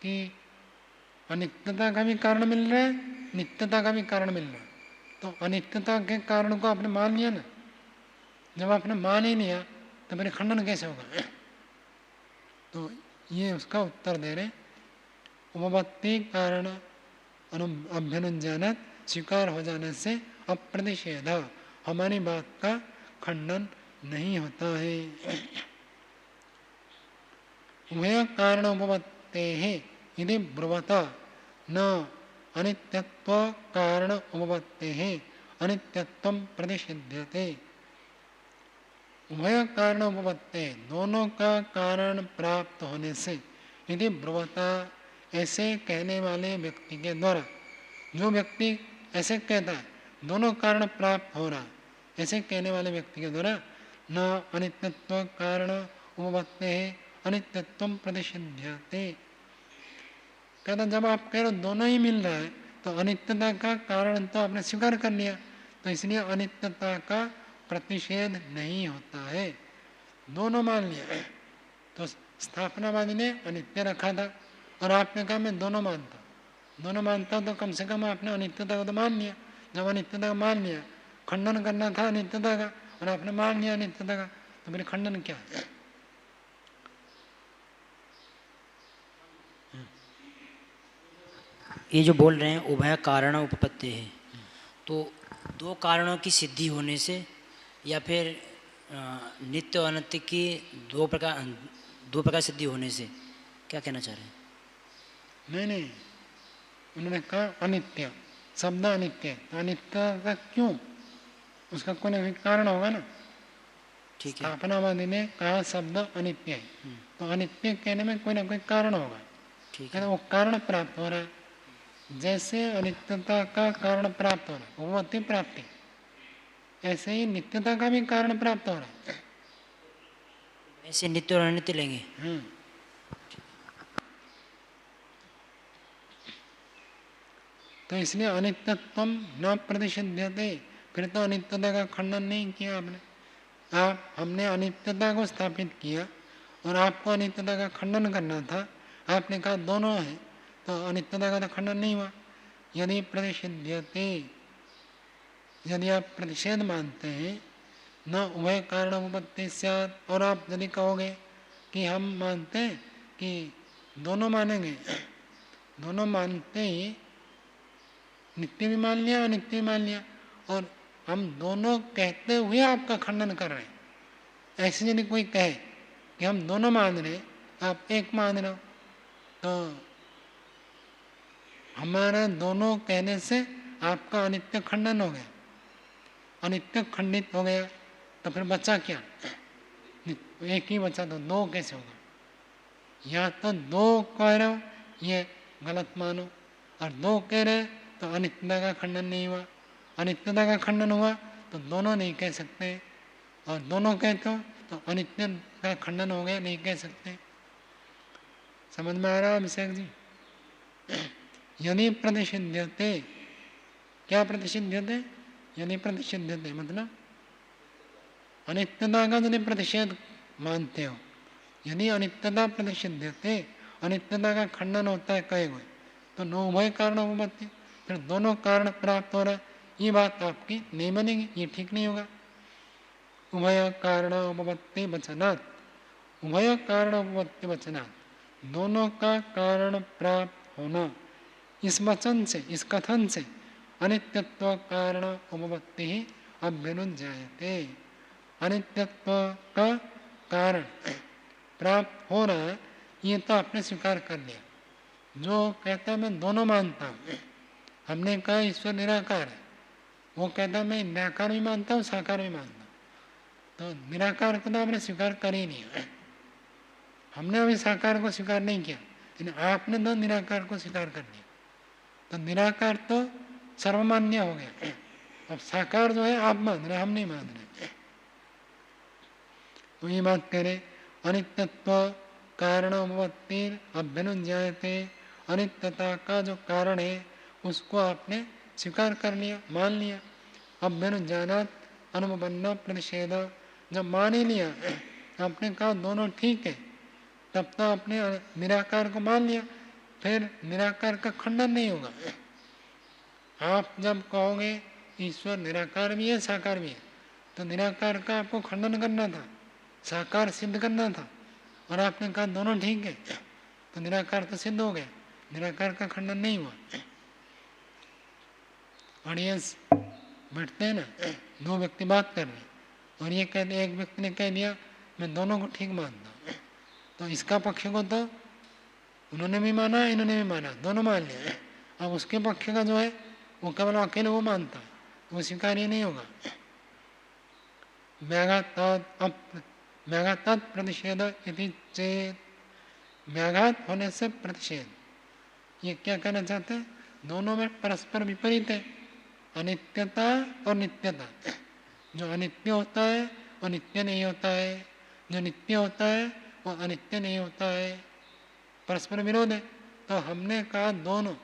कि अनित्यता का भी कारण मिल रहा है, नित्यता का भी कारण मिल रहा है। तो अनित्यता के कारण को आपने मान लिया ना। जब आपने मान ही लिया तो फिर खंडन कैसे होगा? तो ये उसका उत्तर दे रहे। उपपत्ति कारण अभ्यनुज्ञानात् स्वीकार हो जाने से अप्रतिषेध, हमारी बात का खंडन नहीं होता है। उभय कारण उपपत्तेः यदि ब्रुवता न अनित्यत्व कारण उपपत्तेः अनित्यत्वं प्रतिषिध्यते। उभय कारण उपपत्ते, दोनों का कारण प्राप्त होने से, यदि ब्रुवता, ऐसे कहने वाले व्यक्ति के द्वारा, जो व्यक्ति ऐसे कहता है दोनों कारण प्राप्त हो रहा, ऐसे कहने वाले व्यक्ति के द्वारा न अनित्यत्व कारण उपपत्ते अनित्यत्व प्रतिषिध्यते। कहता जब आप कह रहे हो दोनों ही मिल रहा है तो अनित्यता का कारण तो आपने स्वीकार कर लिया, तो इसलिए अनित्यता का प्रतिषेध नहीं होता है। दोनों मान लिया। तो स्थापनावादी ने अनित्य रखा था और आपने कहा मैं दोनों मानता हूँ। दोनों मानता हूँ तो कम से कम आपने अनित्यता को तो मान लिया। जब अनित्यता को मान लिया, खंडन करना था अनित्यता का और आपने मान लिया अनित्यता का, तो फिर खंडन क्या है? ये जो बोल रहे हैं उभय कारण उपपत्ति है, तो दो कारणों की सिद्धि होने से या फिर नित्य और अनित्य की दो प्रकार सिद्धि होने से क्या कहना चाह रहे हैं? नहीं, उन्होंने कहा अनित्य, शब्द अनित्य, तो अनित्य का क्यों? उसका कोई ना कोई कारण होगा ना। ठीक है। स्थापनावादी ने कहा शब्द अनित्य है, तो अनित्य कहने में कोई ना कोई कारण होगा। ठीक है। वो कारण प्राप्त हो रहा है, जैसे अनित्यता का कारण प्राप्त हो रहा है उपपत्ति प्राप्ति, ऐसे ही नित्यता का भी कारण प्राप्त हो रहा है। ऐसे नित्य और अनित्य लेंगे। तो इसलिए अनित्यत्व न प्रतिषिध्यते, फिर तो अनित्यता का खंडन नहीं किया आपने। हमने अनित्यता को स्थापित किया और आपको अनित्यता का खंडन करना था, आपने कहा दोनों है, तो अनित्यता का तो खंडन नहीं हुआ। यदि प्रतिषिध्यते, यदि आप प्रतिषेध मानते हैं न उभय कारण उपपत्ति स्यात्, और आप यदि कहोगे कि हम मानते हैं कि दोनों मानेंगे, दोनों मानते ही नित्य भी मान लिया अनित्य भी मान लिया, और हम दोनों कहते हुए आपका खंडन कर रहे हैं। ऐसे यदि कोई कहे कि हम दोनों मान रहे, आप एक मान रहे हो, तो हमारे दोनों कहने से आपका अनित्य खंडन हो गया, अनित्य खंडित हो गया, तो फिर बचा क्या? एक ही बचा, तो दो कैसे होगा? या तो दो कह रहे हो ये गलत मानो, और दो कह रहे तो अनित्यता का खंडन नहीं हुआ। अनित्यता का खंडन हुआ तो दोनों नहीं कह सकते, और दोनों कहते हो तो अनित्य का खंडन हो गया, नहीं कह सकते। समझ में आ रहा है अभिषेक जी? यदि प्रतिषिध्यते, क्या प्रतिषिध्यते? यदि प्रतिषिध्यते मतलब अनित्यता का यदि प्रतिषेध मानते हो, यदि अनित्यता प्रतिषिध्यते, अनित्यता का खंडन होता है कहे हुए, तो नो उभय कारण उपपत्ति, फिर दोनों कारण प्राप्त हो रहा है, ये बात आपकी नहीं बनेगी, ये ठीक नहीं होगा। उभय कारण उपपत्ति वचनात्, उभय कारण उपपत्ति वचनात्, दोनों का कारण प्राप्त होना, इस वचन से, इस कथन से अनित्यत्व कारण उपपत्ति ही अभ्युज्जायते। अनित्यत्व का कारण प्राप्त हो रहा है, ये तो आपने स्वीकार कर लिया। जो कहता है मैं दोनों मानता हूँ, हमने कहा ईश्वर निराकार है, वो कहता मैं निराकार भी मानता हूँ साकार भी मानता हूँ, तो निराकार को तो आपने स्वीकार कर ही नहीं है। हमने अभी साकार को स्वीकार नहीं किया, लेकिन आपने तो निराकार को स्वीकार कर लिया, तो निराकार तो सर्वमान्य हो गया। अब साकार जो है आप मान रहे, हम नहीं मान रहे। तो ये बात कह रहे अनित्यत्व कारण उपपत्ति अभ्युज्जायते, अनित्यता का जो कारण है उसको आपने स्वीकार कर लिया, मान लिया। अभ्युज्जानात् अनुपन्न प्रतिषेध, जब मान ही लिया, आपने कहा दोनों ठीक है, तब तो आपने निराकार को मान लिया, फिर निराकार का खंडन नहीं होगा। आप जब कहोगे ईश्वर निराकार भी है साकार भी है, तो निराकार का आपको खंडन करना था, साकार सिद्ध करना था, और आपने कहा दोनों ठीक है, तो निराकार तो सिद्ध हो गया, निराकार का खंडन नहीं हुआ। ऑडियंस बैठते हैं ना, दो व्यक्ति बात कर रहे, और ये कहते, एक व्यक्ति ने कह दिया मैं दोनों को ठीक मानता हूँ, तो इसका पक्ष को तो उन्होंने भी माना, इन्होंने भी माना, दोनों मान लिया। अब उसके पक्ष का जो है वो केवल अकेले वो मानता है, वो स्वीकार्य नहीं होगा। व्याघात प्रतिषेध यदि चेत, व्याघात होने से प्रतिषेध, ये क्या कहना चाहते हैं? दोनों में परस्पर विपरीत है, अनित्यता और नित्यता। जो अनित्य होता है वो नित्य नहीं होता है, जो नित्य होता है वो अनित्य नहीं होता है, परस्पर विरोध है। तो हमने कहा दोनों,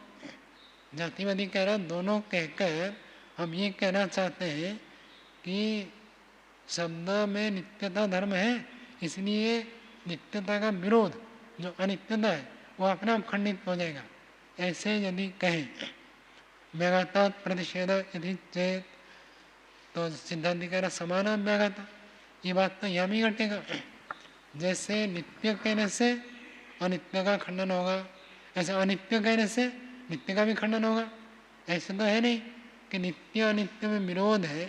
जातिवादी कह रहा दोनों कहकर हम ये कहना चाहते हैं कि शब्द में नित्यता धर्म है, इसलिए नित्यता का विरोध जो अनित्यता है वो अपने आप खंडित हो जाएगा। ऐसे यदि कहें व्याघात प्रतिषेध यदि चेत, तो सिद्धांत कह रहा समान व्याघात, ये बात तो यहाँ भी घटेगा। जैसे नित्य कहने से अनित्य का खंडन होगा, ऐसे अनित्य कहने से नित्य का भी खंडन होगा। ऐसे तो है नहीं कि नित्य अनित्य में विरोध है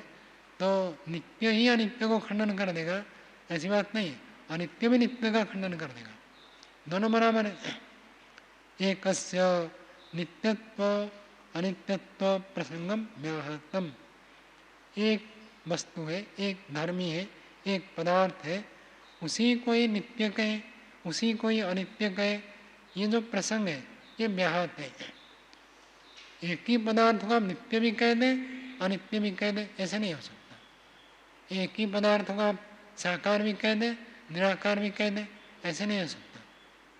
तो नित्य ही अनित्य को खंडन कर देगा, ऐसी बात नहीं है। अनित्य भी नित्य का खंडन कर देगा, दोनों बराबर है। एकस्य नित्यत्व अनित्यत्व प्रसंगम व्याहतम। एक वस्तु है, एक धर्मी है, एक पदार्थ है, उसी को ही नित्य कहे, उसी को ही अनित्य कहे, ये जो प्रसंग है ये व्याहत है। एक ही पदार्थ को आप नित्य भी कह दें अनित्य भी कह दें, ऐसा नहीं हो सकता। एक ही पदार्थ को आप साकार भी कह दें निराकार भी कह दें, ऐसे नहीं हो सकता।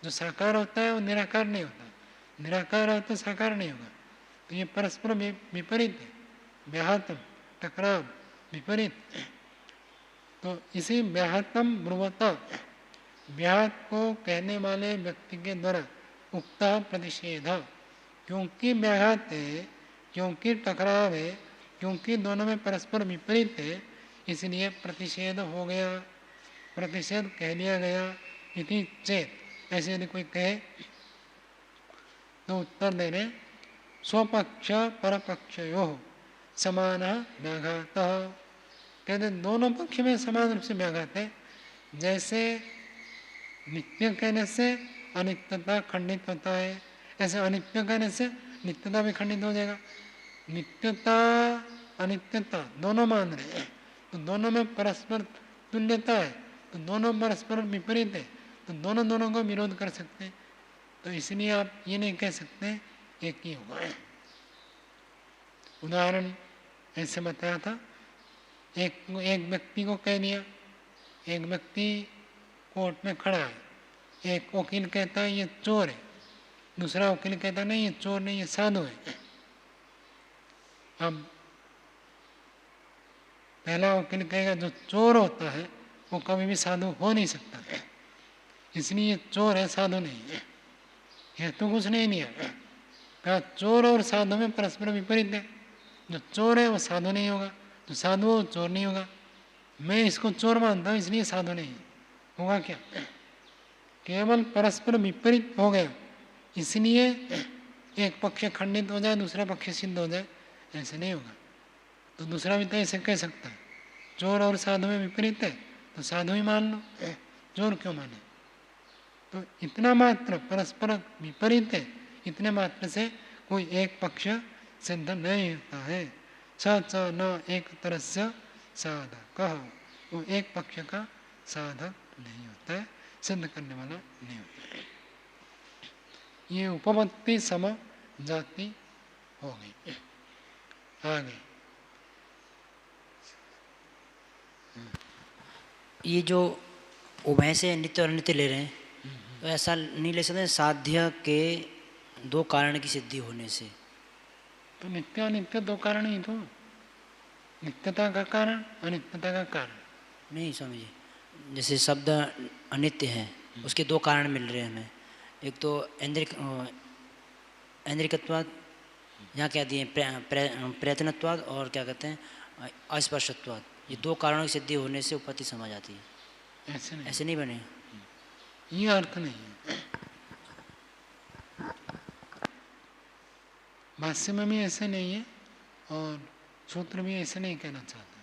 जो साकार होता है वो निराकार नहीं होता, निराकार हो तो साकार नहीं होगा। तो ये परस्पर विपरीत है, व्याहतम टकराव विपरीत। तो इसी व्याहतम ब्रुवता, व्याहत को कहने वाले व्यक्ति के द्वारा उक्ता प्रतिषेध, क्योंकि व्याघात है, क्योंकि टकराव है, क्योंकि दोनों में परस्पर विपरीत है, इसलिए प्रतिषेध हो गया, प्रतिषेध कह दिया गया। इति चेत, ऐसे यदि कोई कहे तो उत्तर दे रहे स्वपक्ष परपक्षयोः समान व्याघात। कहते दोनों पक्ष में समान रूप से व्याघात है। जैसे नित्य कहने से अनित्यता खंडित होता है, ऐसे अनित्य कहने से नित्यता भी खंडित हो जाएगा। नित्यता अनित्यता दोनों मान रहे हैं तो दोनों में परस्पर तुल्यता है, तो दोनों परस्पर विपरीत है, तो दोनों दोनों को विरोध कर सकते हैं। तो इसलिए आप ये नहीं कह सकते एक ही होगा। उदाहरण ऐसे बताया था, एक व्यक्ति को कह दिया, एक व्यक्ति कोर्ट में खड़ा है, एक वकील कहता है ये चोर है, दूसरा वकील कहता नहीं ये चोर नहीं ये साधु है। अब पहला वकील कहेगा जो चोर होता है वो कभी भी साधु हो नहीं सकता, इसलिए चोर है साधु नहीं है। यह तो कुछ नहीं लिया, कहा चोर और साधु में परस्पर विपरीत है, जो चोर है वो साधु नहीं होगा, जो साधु हो चोर नहीं होगा। मैं इसको चोर मानता हूँ इसलिए साधु नहीं होगा, क्या केवल परस्पर विपरीत हो गया इसलिए एक पक्ष खंडित हो जाए दूसरा पक्ष सिद्ध हो जाए, ऐसे नहीं होगा। तो दूसरा भी तो ऐसे कह सकता है चोर और साधु में विपरीत है तो साधु ही मान लो, चोर क्यों माने। तो इतना मात्र परस्पर विपरीत है, इतने मात्र से कोई एक पक्ष सिद्ध नहीं होता है। स च न एक तरस्य साधक, वो एक पक्ष का साधक नहीं होता है, सिद्ध करने वाला नहीं होता है। ये उपपत्ति सम जाति हो गई। आगे ये जो उभय से नित्य और अनित्य ले रहे हैं तो ऐसा नहीं ले सकते साध्य के दो कारण की सिद्धि होने से। तो नित्य अनित्य दो कारण ही तो, नित्यता का कारण अनित्यता का कारण नहीं स्वामी जी, जैसे शब्द अनित्य है उसके दो कारण मिल रहे हैं हमें। एक तो ऐन्द्रिकत्वाद, यहाँ क्या दिए प्रयत्नत्वाद और क्या कहते हैं अस्पर्शत्वाद, ये दो कारणों की सिद्धि होने से उपपत्ति समझ आती है। ऐसे नहीं बने, ये अर्थ नहीं है। भाष्य में भी ऐसे नहीं है और सूत्र भी ऐसे नहीं कहना चाहता।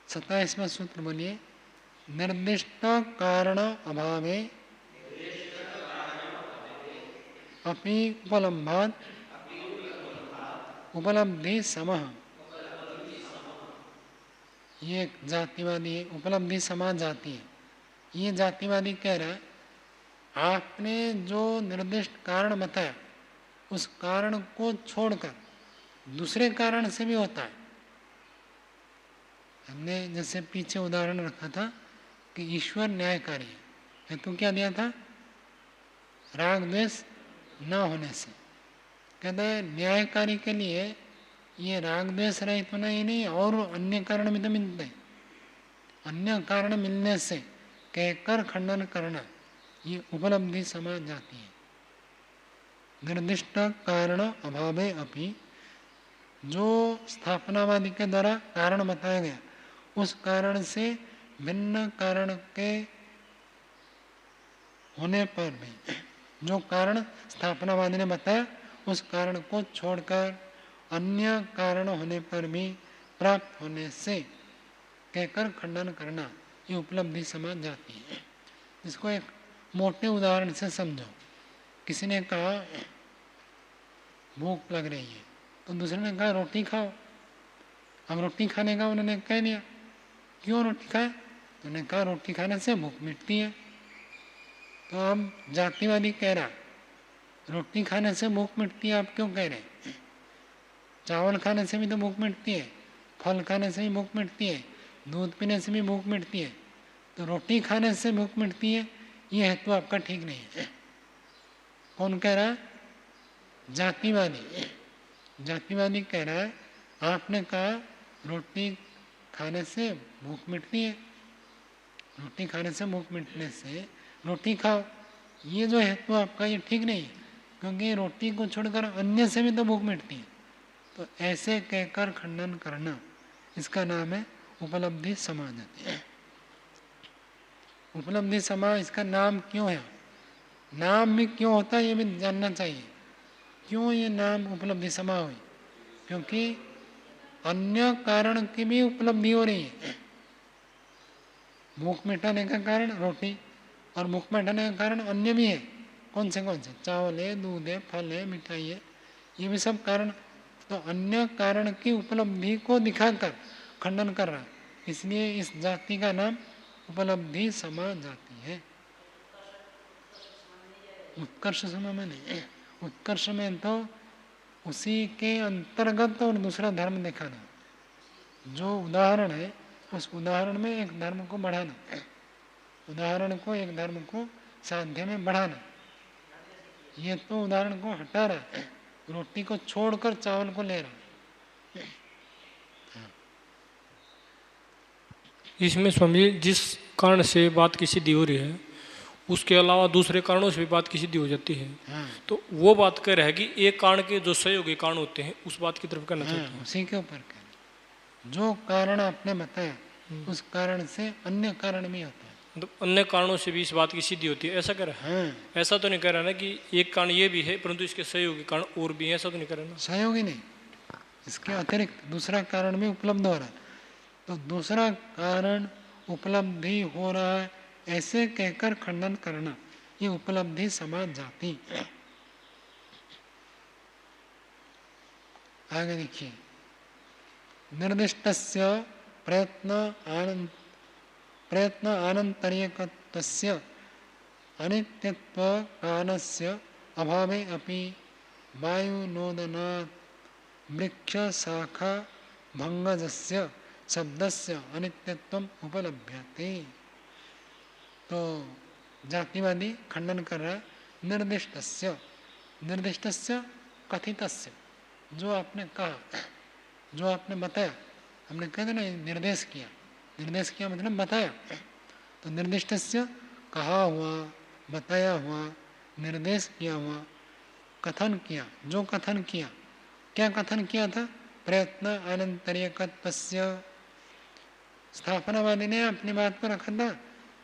27वां सूत्र बोलिए, निर्दिष्ट कारण अभावे अपि उपलम्भात् उपलब्धि समः। ये जातिवादी है, उपलब्धि समा जाति है। ये जातिवादी कह रहा है आपने जो निर्दिष्ट कारण बताया उस कारण को छोड़कर दूसरे कारण से भी होता है। हमने जैसे पीछे उदाहरण रखा था कि ईश्वर न्यायकारी है, तो क्या दिया था राग द्वेष न होने से। कहते हैं न्यायकारी के लिए ये राग द्वेष रहित होना ही नहीं और अन्य कारण भी तो मिलते हैं। अन्य कारण मिलने से कहकर खंडन करना ये उपलब्धि समझ जाती है। निर्दिष्ट कारण अभावे अपि, जो स्थापनावादी के द्वारा कारण बताया गया उस कारण से भिन्न कारण के होने पर भी, जो कारण स्थापनावादी ने बताया उस कारण को छोड़कर अन्य कारण होने पर भी प्राप्त होने से कहकर खंडन करना, ये उपलब्धि समझ जाती है। इसको एक मोटे उदाहरण से समझो। किसी ने कहा भूख लग रही है, तो दूसरे ने कहा रोटी खाओ। अब रोटी खाने का उन्होंने कह दिया, क्यों रोटी खाए? तो उन्होंने कहा रोटी खाने से भूख मिटती है। तो अब जातिवादी कह रहा रोटी खाने से भूख मिटती है, आप क्यों कह रहे हैं? चावल खाने से भी तो भूख मिटती है, फल खाने से भी भूख मिटती है, दूध पीने से भी भूख मिटती है, तो रोटी खाने से भूख मिटती है, ये हेतु तो आपका ठीक नहीं है। कौन कह रहा है? जातिवादी। जातिवादी कह रहा है आपने कहा रोटी खाने से भूख मिटती है, रोटी खाने से भूख मिटने से रोटी खाओ। ये जो हेतु आपका ये ठीक नहीं है, क्योंकि रोटी को छोड़कर अन्य से भी तो भूख मिटती है। तो ऐसे कहकर खंडन करना, इसका नाम है उपलब्धि समाजति। उपलब्धि समाज इसका नाम क्यों है? नाम भी क्यों होता है ये भी जानना चाहिए। क्यों ये नाम उपलब्धि समा हुई? क्योंकि अन्य कारण की भी उपलब्धि हो रही है। भूख मिटाने का कारण रोटी, और भूख मिटाने का कारण अन्य भी है। कौन से? चावल है, दूध है, फल है, मिठाई है, ये भी सब कारण। तो अन्य कारण की उपलब्धि को दिखाकर खंडन कर रहा, इसलिए इस जाति का नाम उपलब्धि समा जाति है। उत्कर्ष समय में नहीं, उत्कर्ष में तो उसी के अंतर्गत और दूसरा धर्म दिखाना। जो उदाहरण है उस उदाहरण में एक धर्म को बढ़ाना, उदाहरण को एक धर्म को साध्य में बढ़ाना। ये तो उदाहरण को हटा रहा है, रोटी को छोड़कर चावल को ले रहा है। इसमें स्वामी जिस कारण से बात की सिद्धि हो रही है उसके अलावा दूसरे कारणों से भी बात की सिद्धि हो जाती है। हाँ। तो वो बात कह रहा है कि एक कारण के जो सहयोगी कारण होते हैं उस बात की तरफ करना चाहते हैं। उसी के ऊपर कह रहे, जो कारण आपने बताया उस कारण से अन्य कारण भी होता है। तो अन्य कारणों से भी इस बात की सिद्धि होती है, ऐसा कह रहा है। हाँ। ऐसा तो नहीं कह रहा ना कि एक कारण ये भी है परंतु इसके सहयोगी कारण और भी है, ऐसा तो नहीं कह रहा ना। सहयोगी नहीं, इसके अतिरिक्त दूसरा कारण भी उपलब्ध हो रहा है। तो दूसरा कारण उपलब्धि हो रहा है ऐसे कहकर खंडन करना, ये उपलब्धि समाज जाति। आगे देखिए, निर्दिष्टस्य प्रयत्न आनंतर्यकत्वस्य अनित्यत्व कारणस्य अभावे अपि वायुनोदनात् वृक्ष शाखा भंगजस्य शब्दस्य अनित्यत्वम उपलभ्यते। तो जातिवादी खंडन कर रहा है निर्दिष्टस्य, निर्दिष्टस्य कथितस्य, जो आपने कहा, जो आपने बताया, हमने कहते ना निर्देश किया, निर्देश किया मतलब बताया। तो निर्दिष्टस्य कहा हुआ, बताया हुआ, निर्देश किया हुआ, कथन किया, जो कथन किया, क्या कथन किया था? प्रयत्न अनंतर्यकत्वस्य। स्थापनावादी ने अपनी बात को रखा था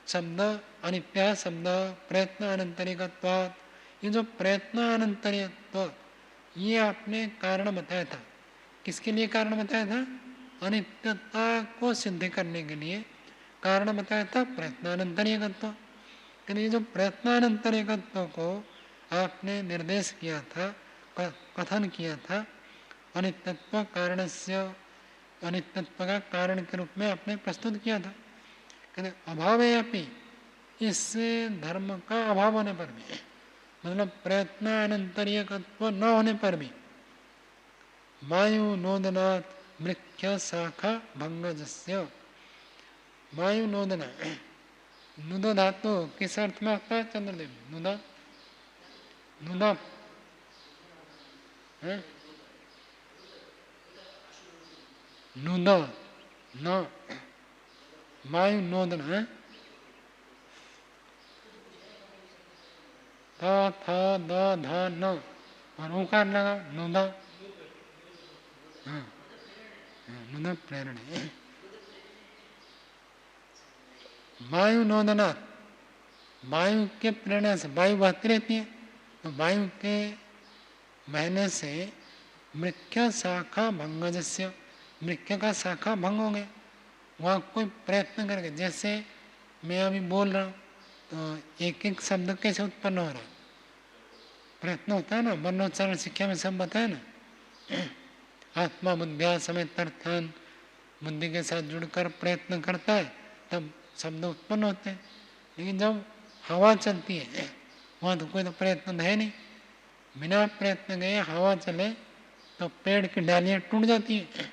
शब्द अनित्य शब्द प्रयत्न अनंतर्यकत्वात्। ये जो प्रयत्न अनंतर्यत्व, ये आपने कारण बताया था। किसके लिए कारण बताया था? अनित्यता को सिद्ध करने के लिए कारण बताया था प्रयत्नानंतर्यकत्व। लेकिन ये जो प्रयत्नानंतर्यकत्व को आपने निर्देश किया था, कथन किया था, अनित्यत्व कारणस्य, अनित्यत्व का कारण के रूप में आपने प्रस्तुत किया था। कहते अभाव है अपनी, इससे धर्म का अभाव होने पर भी, मतलब प्रयत्नानंतर्यकत्व न होने पर भी, वायु नोदनात् वृक्ष शाखा भंगजस्य। वायु नोदना, नुदो धातु किस अर्थ में आता है चंद्रदेव? नुदा, नुदा है? नुदा न, वायु नोदना है, थ थ द ध न और ओंकार लगा नुदा। हाँ, नुदा प्रेरण है। वायु नोदनात्, वायु के प्रेरणा से वायु बहती रहती है, तो वायु के बहने से मृक्ष शाखा भंगजस्य, मृक्ष का शाखा भंग हो गया। वहाँ कोई प्रयत्न करके, जैसे मैं अभी बोल रहा हूँ तो एक एक शब्द कैसे उत्पन्न हो रहा है, प्रयत्न होता है ना, वर्णोच्चारण शिक्षा में सब बताया ना। आत्मा बुद्धिया समेत अर्थान, बुद्धि के साथ जुड़कर प्रयत्न करता है तब शब्द उत्पन्न होते हैं। लेकिन जब हवा चलती है वहाँ तो कोई तो प्रयत्न है नहीं, बिना प्रयत्न गए हवा चले तो पेड़ की डालियाँ टूट जाती हैं।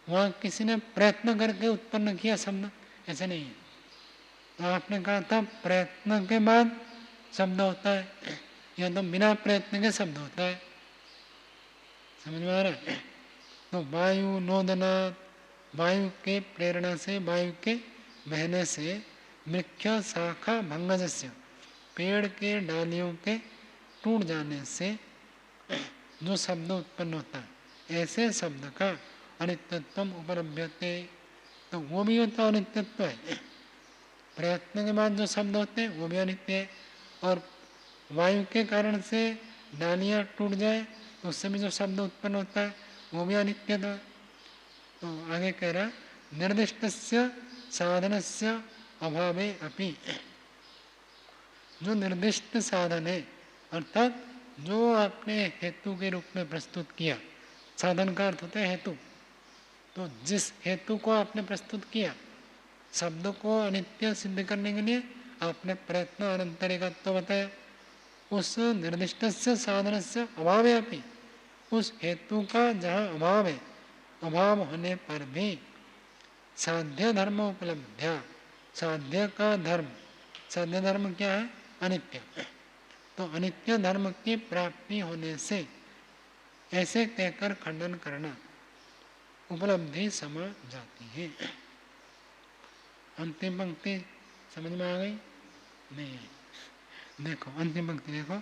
वहाँ किसी ने प्रयत्न करके उत्पन्न किया शब्द, ऐसा नहीं है। तो आपने कहा था प्रयत्न के बाद शब्द होता है, या तो बिना प्रयत्न के शब्द होता है। समझ में आ रहा है? तो वायु नोदना, वायु के प्रेरणा से, वायु के बहने से मृक्ष शाखा भंगजस्य, पेड़ के डालियों के टूट जाने से जो शब्द उत्पन्न होता है, ऐसे शब्द का अनित्यत्व उपलभ्यते, तो वो भी होता अनित्यत्व है। प्रयत्न के बाद जो शब्द होते हैं वो भी अनित्य है, और वायु के कारण से डालियाँ टूट जाए तो उससे भी जो शब्द उत्पन्न होता है वो भी अनित्य था। तो आगे कह रहा निर्दिष्टस्य साधनस्य अभावे अपि, जो निर्दिष्ट साधन है अर्थात जो आपने हेतु के रूप में प्रस्तुत किया, साधन का अर्थ होता है हेतु, तो जिस हेतु को आपने प्रस्तुत किया, शब्द को अनित्य सिद्ध करने के लिए आपने प्रयत्न अनंतरिकत्व बताया, उस निर्दिष्ट से साधन से अभाव है अपनी, उस हेतु का जहाँ अभाव है, अभाव होने पर भी साध्य धर्म उपलब्ध्या, साध्य का धर्म, साध्य धर्म क्या है? अनित्य। तो अनित्य धर्म की प्राप्ति होने से ऐसे कहकर खंडन करना उपलब्धि समा जाती है। अंतिम पंक्ति समझ में आ गई? नहीं। देखो अंतिम पंक्ति देखो,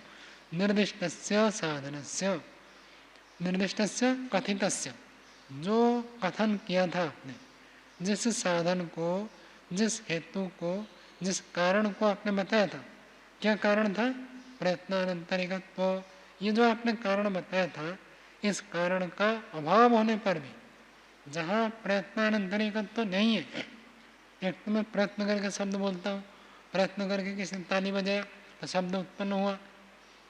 निर्दिष्टस्य साधनस्य, निर्दिष्टस्य कथितस्य, जो कथन किया था आपने, जिस साधन को, जिस हेतु को, जिस कारण को आपने बताया था, क्या कारण था? प्रयत्नानंतरिकत्व। ये जो आपने कारण बताया था, इस कारण का अभाव होने पर भी, जहाँ प्रयत्नानंतरिकत्व नहीं है, एक तो मैं प्रयत्न करके शब्द बोलता हूँ, प्रयत्न करके किसी ने ताली बजाया तो शब्द उत्पन्न हुआ,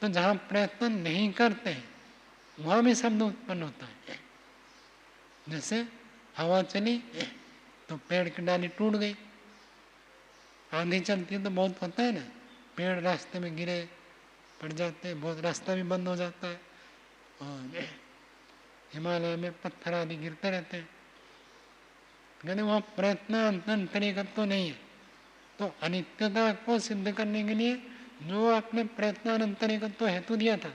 तो जहाँ प्रयत्न नहीं करते हैं वहाँ भी शब्द उत्पन्न होता है। जैसे हवा चली तो पेड़ की डाली टूट गई, आंधी चलती है तो बहुत होता है ना, पेड़ रास्ते में गिरे पड़ जाते हैं, बहुत रास्ता भी बंद हो जाता है, और हिमालय में पत्थर आदि गिरते रहते हैं। कहते वहाँ प्रयत्न अंतरिकत्व तो नहीं है। तो अनित्यता को सिद्ध करने के लिए जो आपने प्रयत्न अंतरिकत्व हेतु दिया था,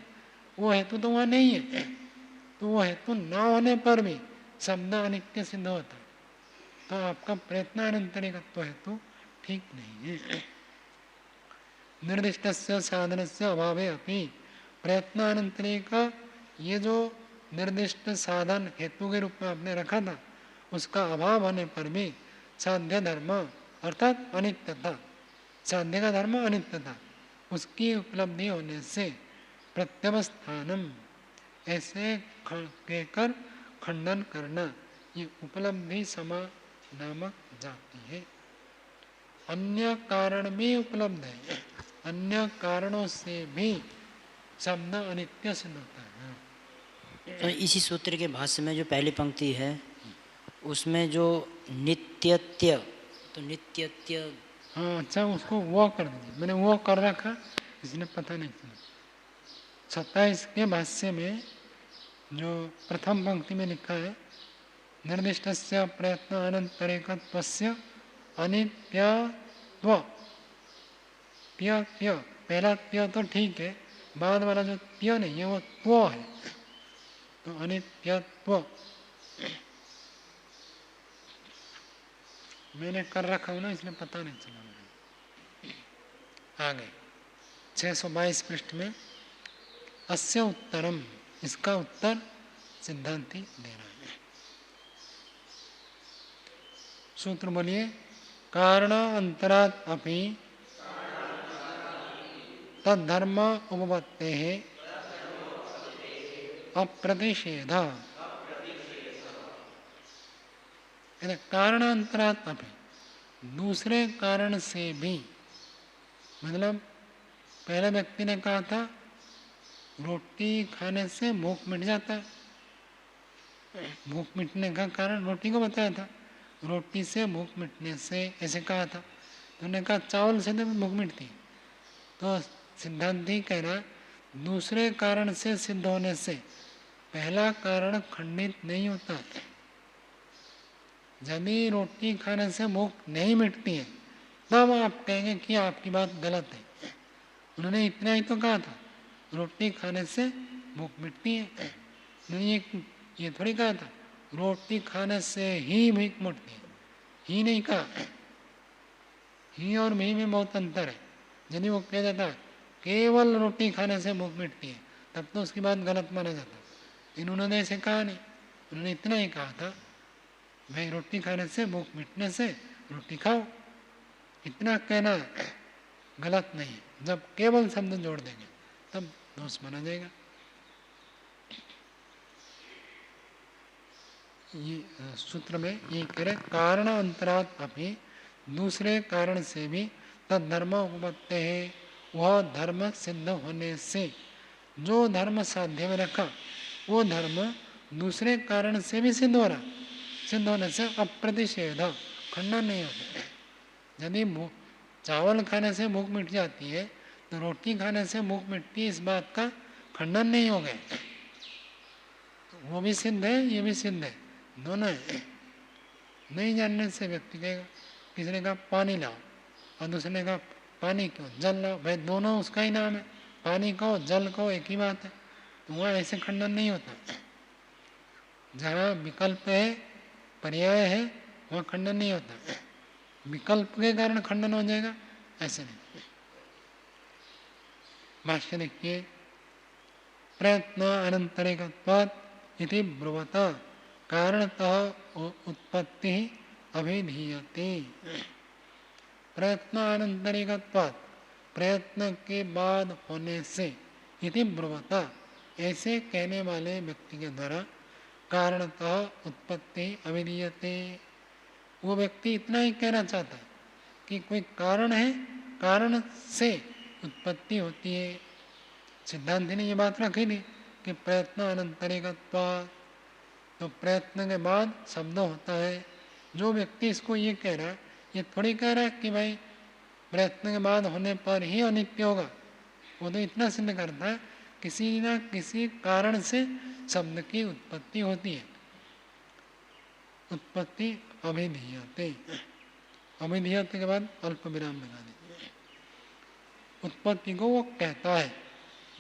वो हेतु तो वहाँ नहीं है, तो वो हेतु न होने पर भी शब्द अनित्य सिद्ध होता है। तो आपका प्रयत्न अंतरिकत्व हेतु ठीक नहीं है। निर्दिष्टस्य साधनस्य अभावे अपि, प्रयत्न अनंतरिक, ये जो निर्दिष्ट साधन हेतु के रूप में आपने रखा था, उसका अभाव होने पर भी साध्य धर्म अर्थात अनित्यता, साध्य का धर्म अनित्यता, उसकी उपलब्धि होने से प्रत्यवस्थानम, ऐसे कहकर खंडन करना, ये उपलब्धि समा नामक जाती है। अन्य कारण भी उपलब्ध है, अन्य कारणों से भी शब्द अनित्य सिद्ध होता है। तो इसी सूत्र के भाष्य में जो पहली पंक्ति है उसमें जो नित्यत्य, तो नित्यत्य, हाँ अच्छा, उसको वो कर दीजिए, मैंने वो कर रखा इसलिए पता नहीं चला। 27 के भाष्य में जो प्रथम पंक्ति में लिखा है, निर्दिष्टस्य प्रयत्न अनंतरिकत्वस्य अनित्यत्व, त्य त्य, पहला त्य तो ठीक है, बाद वाला जो त्य नहीं है वो त्व है, तो अनित्यत्व मैंने कर रखा हूँ ना, इसलिए पता नहीं चला। आगे 622 पृष्ठ में अस्य उत्तरम, इसका उत्तर सिद्धांति दे रहा है। सूत्र बोलिए, कारण अंतरात् अपि तद्धर्म उपपत्तेः अप्रतिषेध। कारणांतरात् अपि, दूसरे कारण से भी, मतलब पहले व्यक्ति ने कहा था रोटी खाने से भूख मिट जाता है, भूख मिटने का कारण रोटी को बताया था, रोटी से भूख मिटने से ऐसे कहा था। तो उन्होंने कहा चावल से तो भूख मिटती है। तो सिद्धांति कह रहा दूसरे कारण से सिद्ध होने से पहला कारण खंडित नहीं होता। यदि रोटी खाने से भूख नहीं मिटती है तब आप कहेंगे कि आपकी बात गलत है। उन्होंने इतना ही तो कहा था रोटी खाने से भूख मिटती है, नहीं ये थोड़ी कहा था रोटी खाने से ही भूख मिटती है, ही नहीं कहा। ही और मी में बहुत अंतर है। यदि वो कह जाता केवल रोटी खाने से भूख मिटती है तब तो उसकी बात गलत माना जाता। इन्होंने ऐसे कहा नहीं, उन्होंने इतना ही कहा था भाई रोटी खाने से भूख मिटने से रोटी खाओ। इतना कहना गलत नहीं है। जब केवल शब्द जोड़ देंगे तब दोष माना जाएगा। ये सूत्र में ये कह रहे कारण अंतरात् अपि, दूसरे कारण से भी तद्धर्म उपपत्ते है, वह धर्म सिद्ध होने से, जो धर्म साध्य में रखा वो धर्म दूसरे कारण से भी सिद्ध हो रहा, सिद्ध होने से अप्रतिषेध, खंडन नहीं होता। यदि चावल खाने से भूख मिट जाती है तो रोटी खाने से भूख मिटती है, इस बात का खंडन नहीं हो गया। वो भी सिद्ध है, ये भी सिद्ध है, दोनों है। नहीं जानने से व्यक्ति कहेगा, किसी ने कहा पानी लाओ और दूसरे ने कहा पानी क्यों, जल लाओ। भाई दोनों उसका ही नाम है, पानी कहो जल कहो एक ही बात है। तो वहाँ ऐसे खंडन नहीं होता। जहाँ विकल्प है, पर्याय है, वहाँ खंडन नहीं होता। विकल्प के कारण खंडन हो जाएगा, ऐसे नहीं। भाष्य देखिए, प्रयत्न अनंतरिकत्वात् इति ब्रुवता कारणतः उत्पत्ति अभिधीयते। प्रयत्न अनंतरिकत्वात्, प्रयत्न के बाद होने से, इति ब्रुवता, ऐसे कहने वाले व्यक्ति के द्वारा कारणतः उत्पत्ति अभिधीयते। वो व्यक्ति इतना ही कहना चाहता है कि कोई कारण है, कारण से उत्पत्ति होती है। सिद्धांत ने ये बात रखी थी कि प्रयत्न अनंतरिकत्वात्, तो प्रयत्न के बाद शब्द होता है। जो व्यक्ति इसको ये कह रहा है, ये थोड़ी कह रहा है कि भाई प्रयत्न के बाद होने पर ही अनित्य होगा। वो तो इतना सिद्ध करता है किसी न किसी कारण से शब्द की उत्पत्ति होती है। उत्पत्ति अभिधीयते, अभिधीयते के बाद अल्प विराम लगा दीजिए। उत्पत्ति को वो कहता है।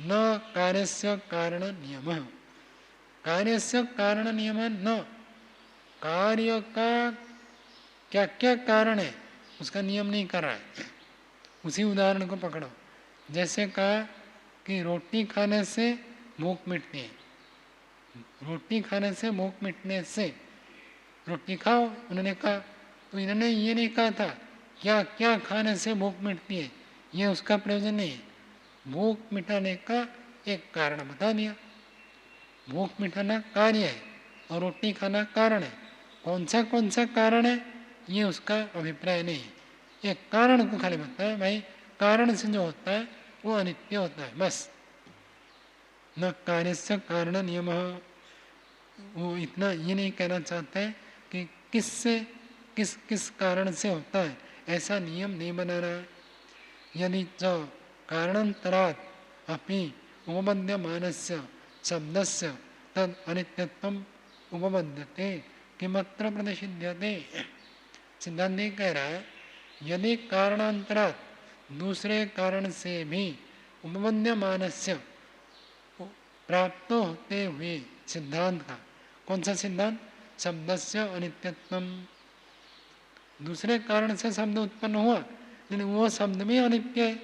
न कार्यस्य कारण नियम, कार्यस्य कारण नियम न, कार्य का क्या क्या कारण है उसका नियम नहीं कर रहा है। उसी उदाहरण को पकड़ो, जैसे कहा कि रोटी खाने से भूख मिटती है, रोटी खाने से भूख मिटने से रोटी खाओ उन्होंने कहा। तो इन्होंने ये नहीं कहा था क्या क्या खाने से भूख मिटती है, ये उसका प्रयोजन नहीं है। भूख मिटाने का एक कारण बता दिया। भूख मिटाना कार्य है और रोटी खाना कारण है। कौन सा कारण है ये उसका अभिप्राय नहीं है। एक कारण को खाली बताया, भाई कारण से जो होता है वो अनित्य होता है, बस। न कार्य से कारण नियम, वो इतना ये नहीं कहना चाहता है कि किस कारण से होता है, ऐसा नियम नहीं बना रहा है। यदि च कारणंतरात् अपि उपपद्यमानस्य शब्दस्य तद अनित्यत्वम् उपपद्यते किमत्र प्रतिषिध्यते। सिद्धांत कह रहा है यदि कारणांतरात् दूसरे कारण से भी उपपद्यमानस्य प्राप्त होते हुए सिद्धांत का, कौन सा सिद्धांत, शब्दस्य अनित्यत्वम, दूसरे कारण से शब्द उत्पन्न हुआ लेकिन वो शब्द भी अनित्य है।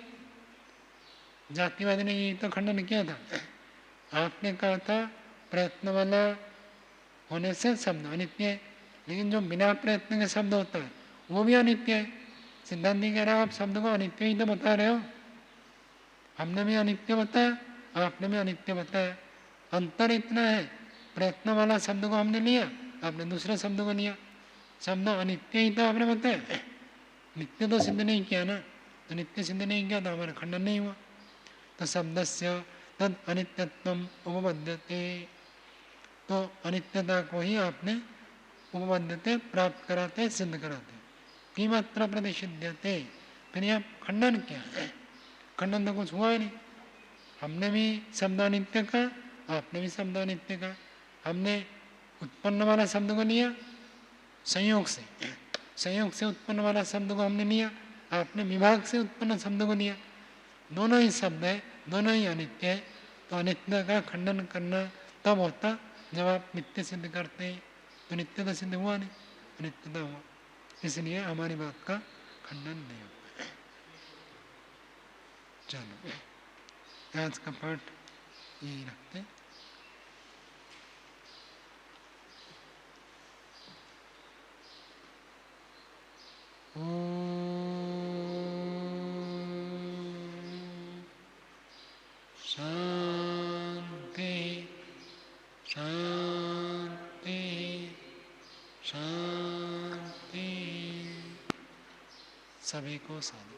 जातिवादी ने ये तो खंडन किया था। आपने कहा था प्रयत्न वाला होने से शब्द अनित्य है, लेकिन जो बिना प्रयत्न के शब्द होता है वो भी अनित्य है। सिद्धांति कह रहा है आप शब्द को अनित्य ही तो बता रहे हो, हमने भी अनित्य बताया, आपने भी अनित्य बताया। अंतर इतना है, प्रयत्न वाला शब्द को हमने लिया, आपने दूसरे शब्द को लिया। शब्द अनित्य ही तो आपने बताया, नित्य तो सिद्ध नहीं किया ना, तो नित्य सिद्ध नहीं किया तो हमारा खंडन नहीं हुआ। तो शब्दस्य तद अनित्यत्वम उपपद्यते, तो अनित्यता को ही आपने उपपद्यते प्राप्त कराते, सिद्ध कराते। किमत्र प्रतिषिध्यते, फिर यहाँ खंडन क्या है? खंडन तो कुछ हुआ ही नहीं। हमने भी शब्द अनित्य का, आपने भी शब्द अनित्य का। हमने उत्पन्न वाला शब्द को लिया संयोग से, संयोग से उत्पन्न वाला शब्द को हमने लिया, आपने विभाग से उत्पन्न शब्द को लिया। दोनों ही शब्द है, दोनों ही अनित्य है। तो अनित्य का खंडन करना तब होता जब आप नित्य सिद्ध करते हैं। तो नित्य तो सिद्ध हुआ नहीं, अनित्यता हुआ, इसलिए हमारी बात का खंडन नहीं हुआ। चलो आज का पाठ यही रखते हैं। शांति शांति शांति। सभी को साधु।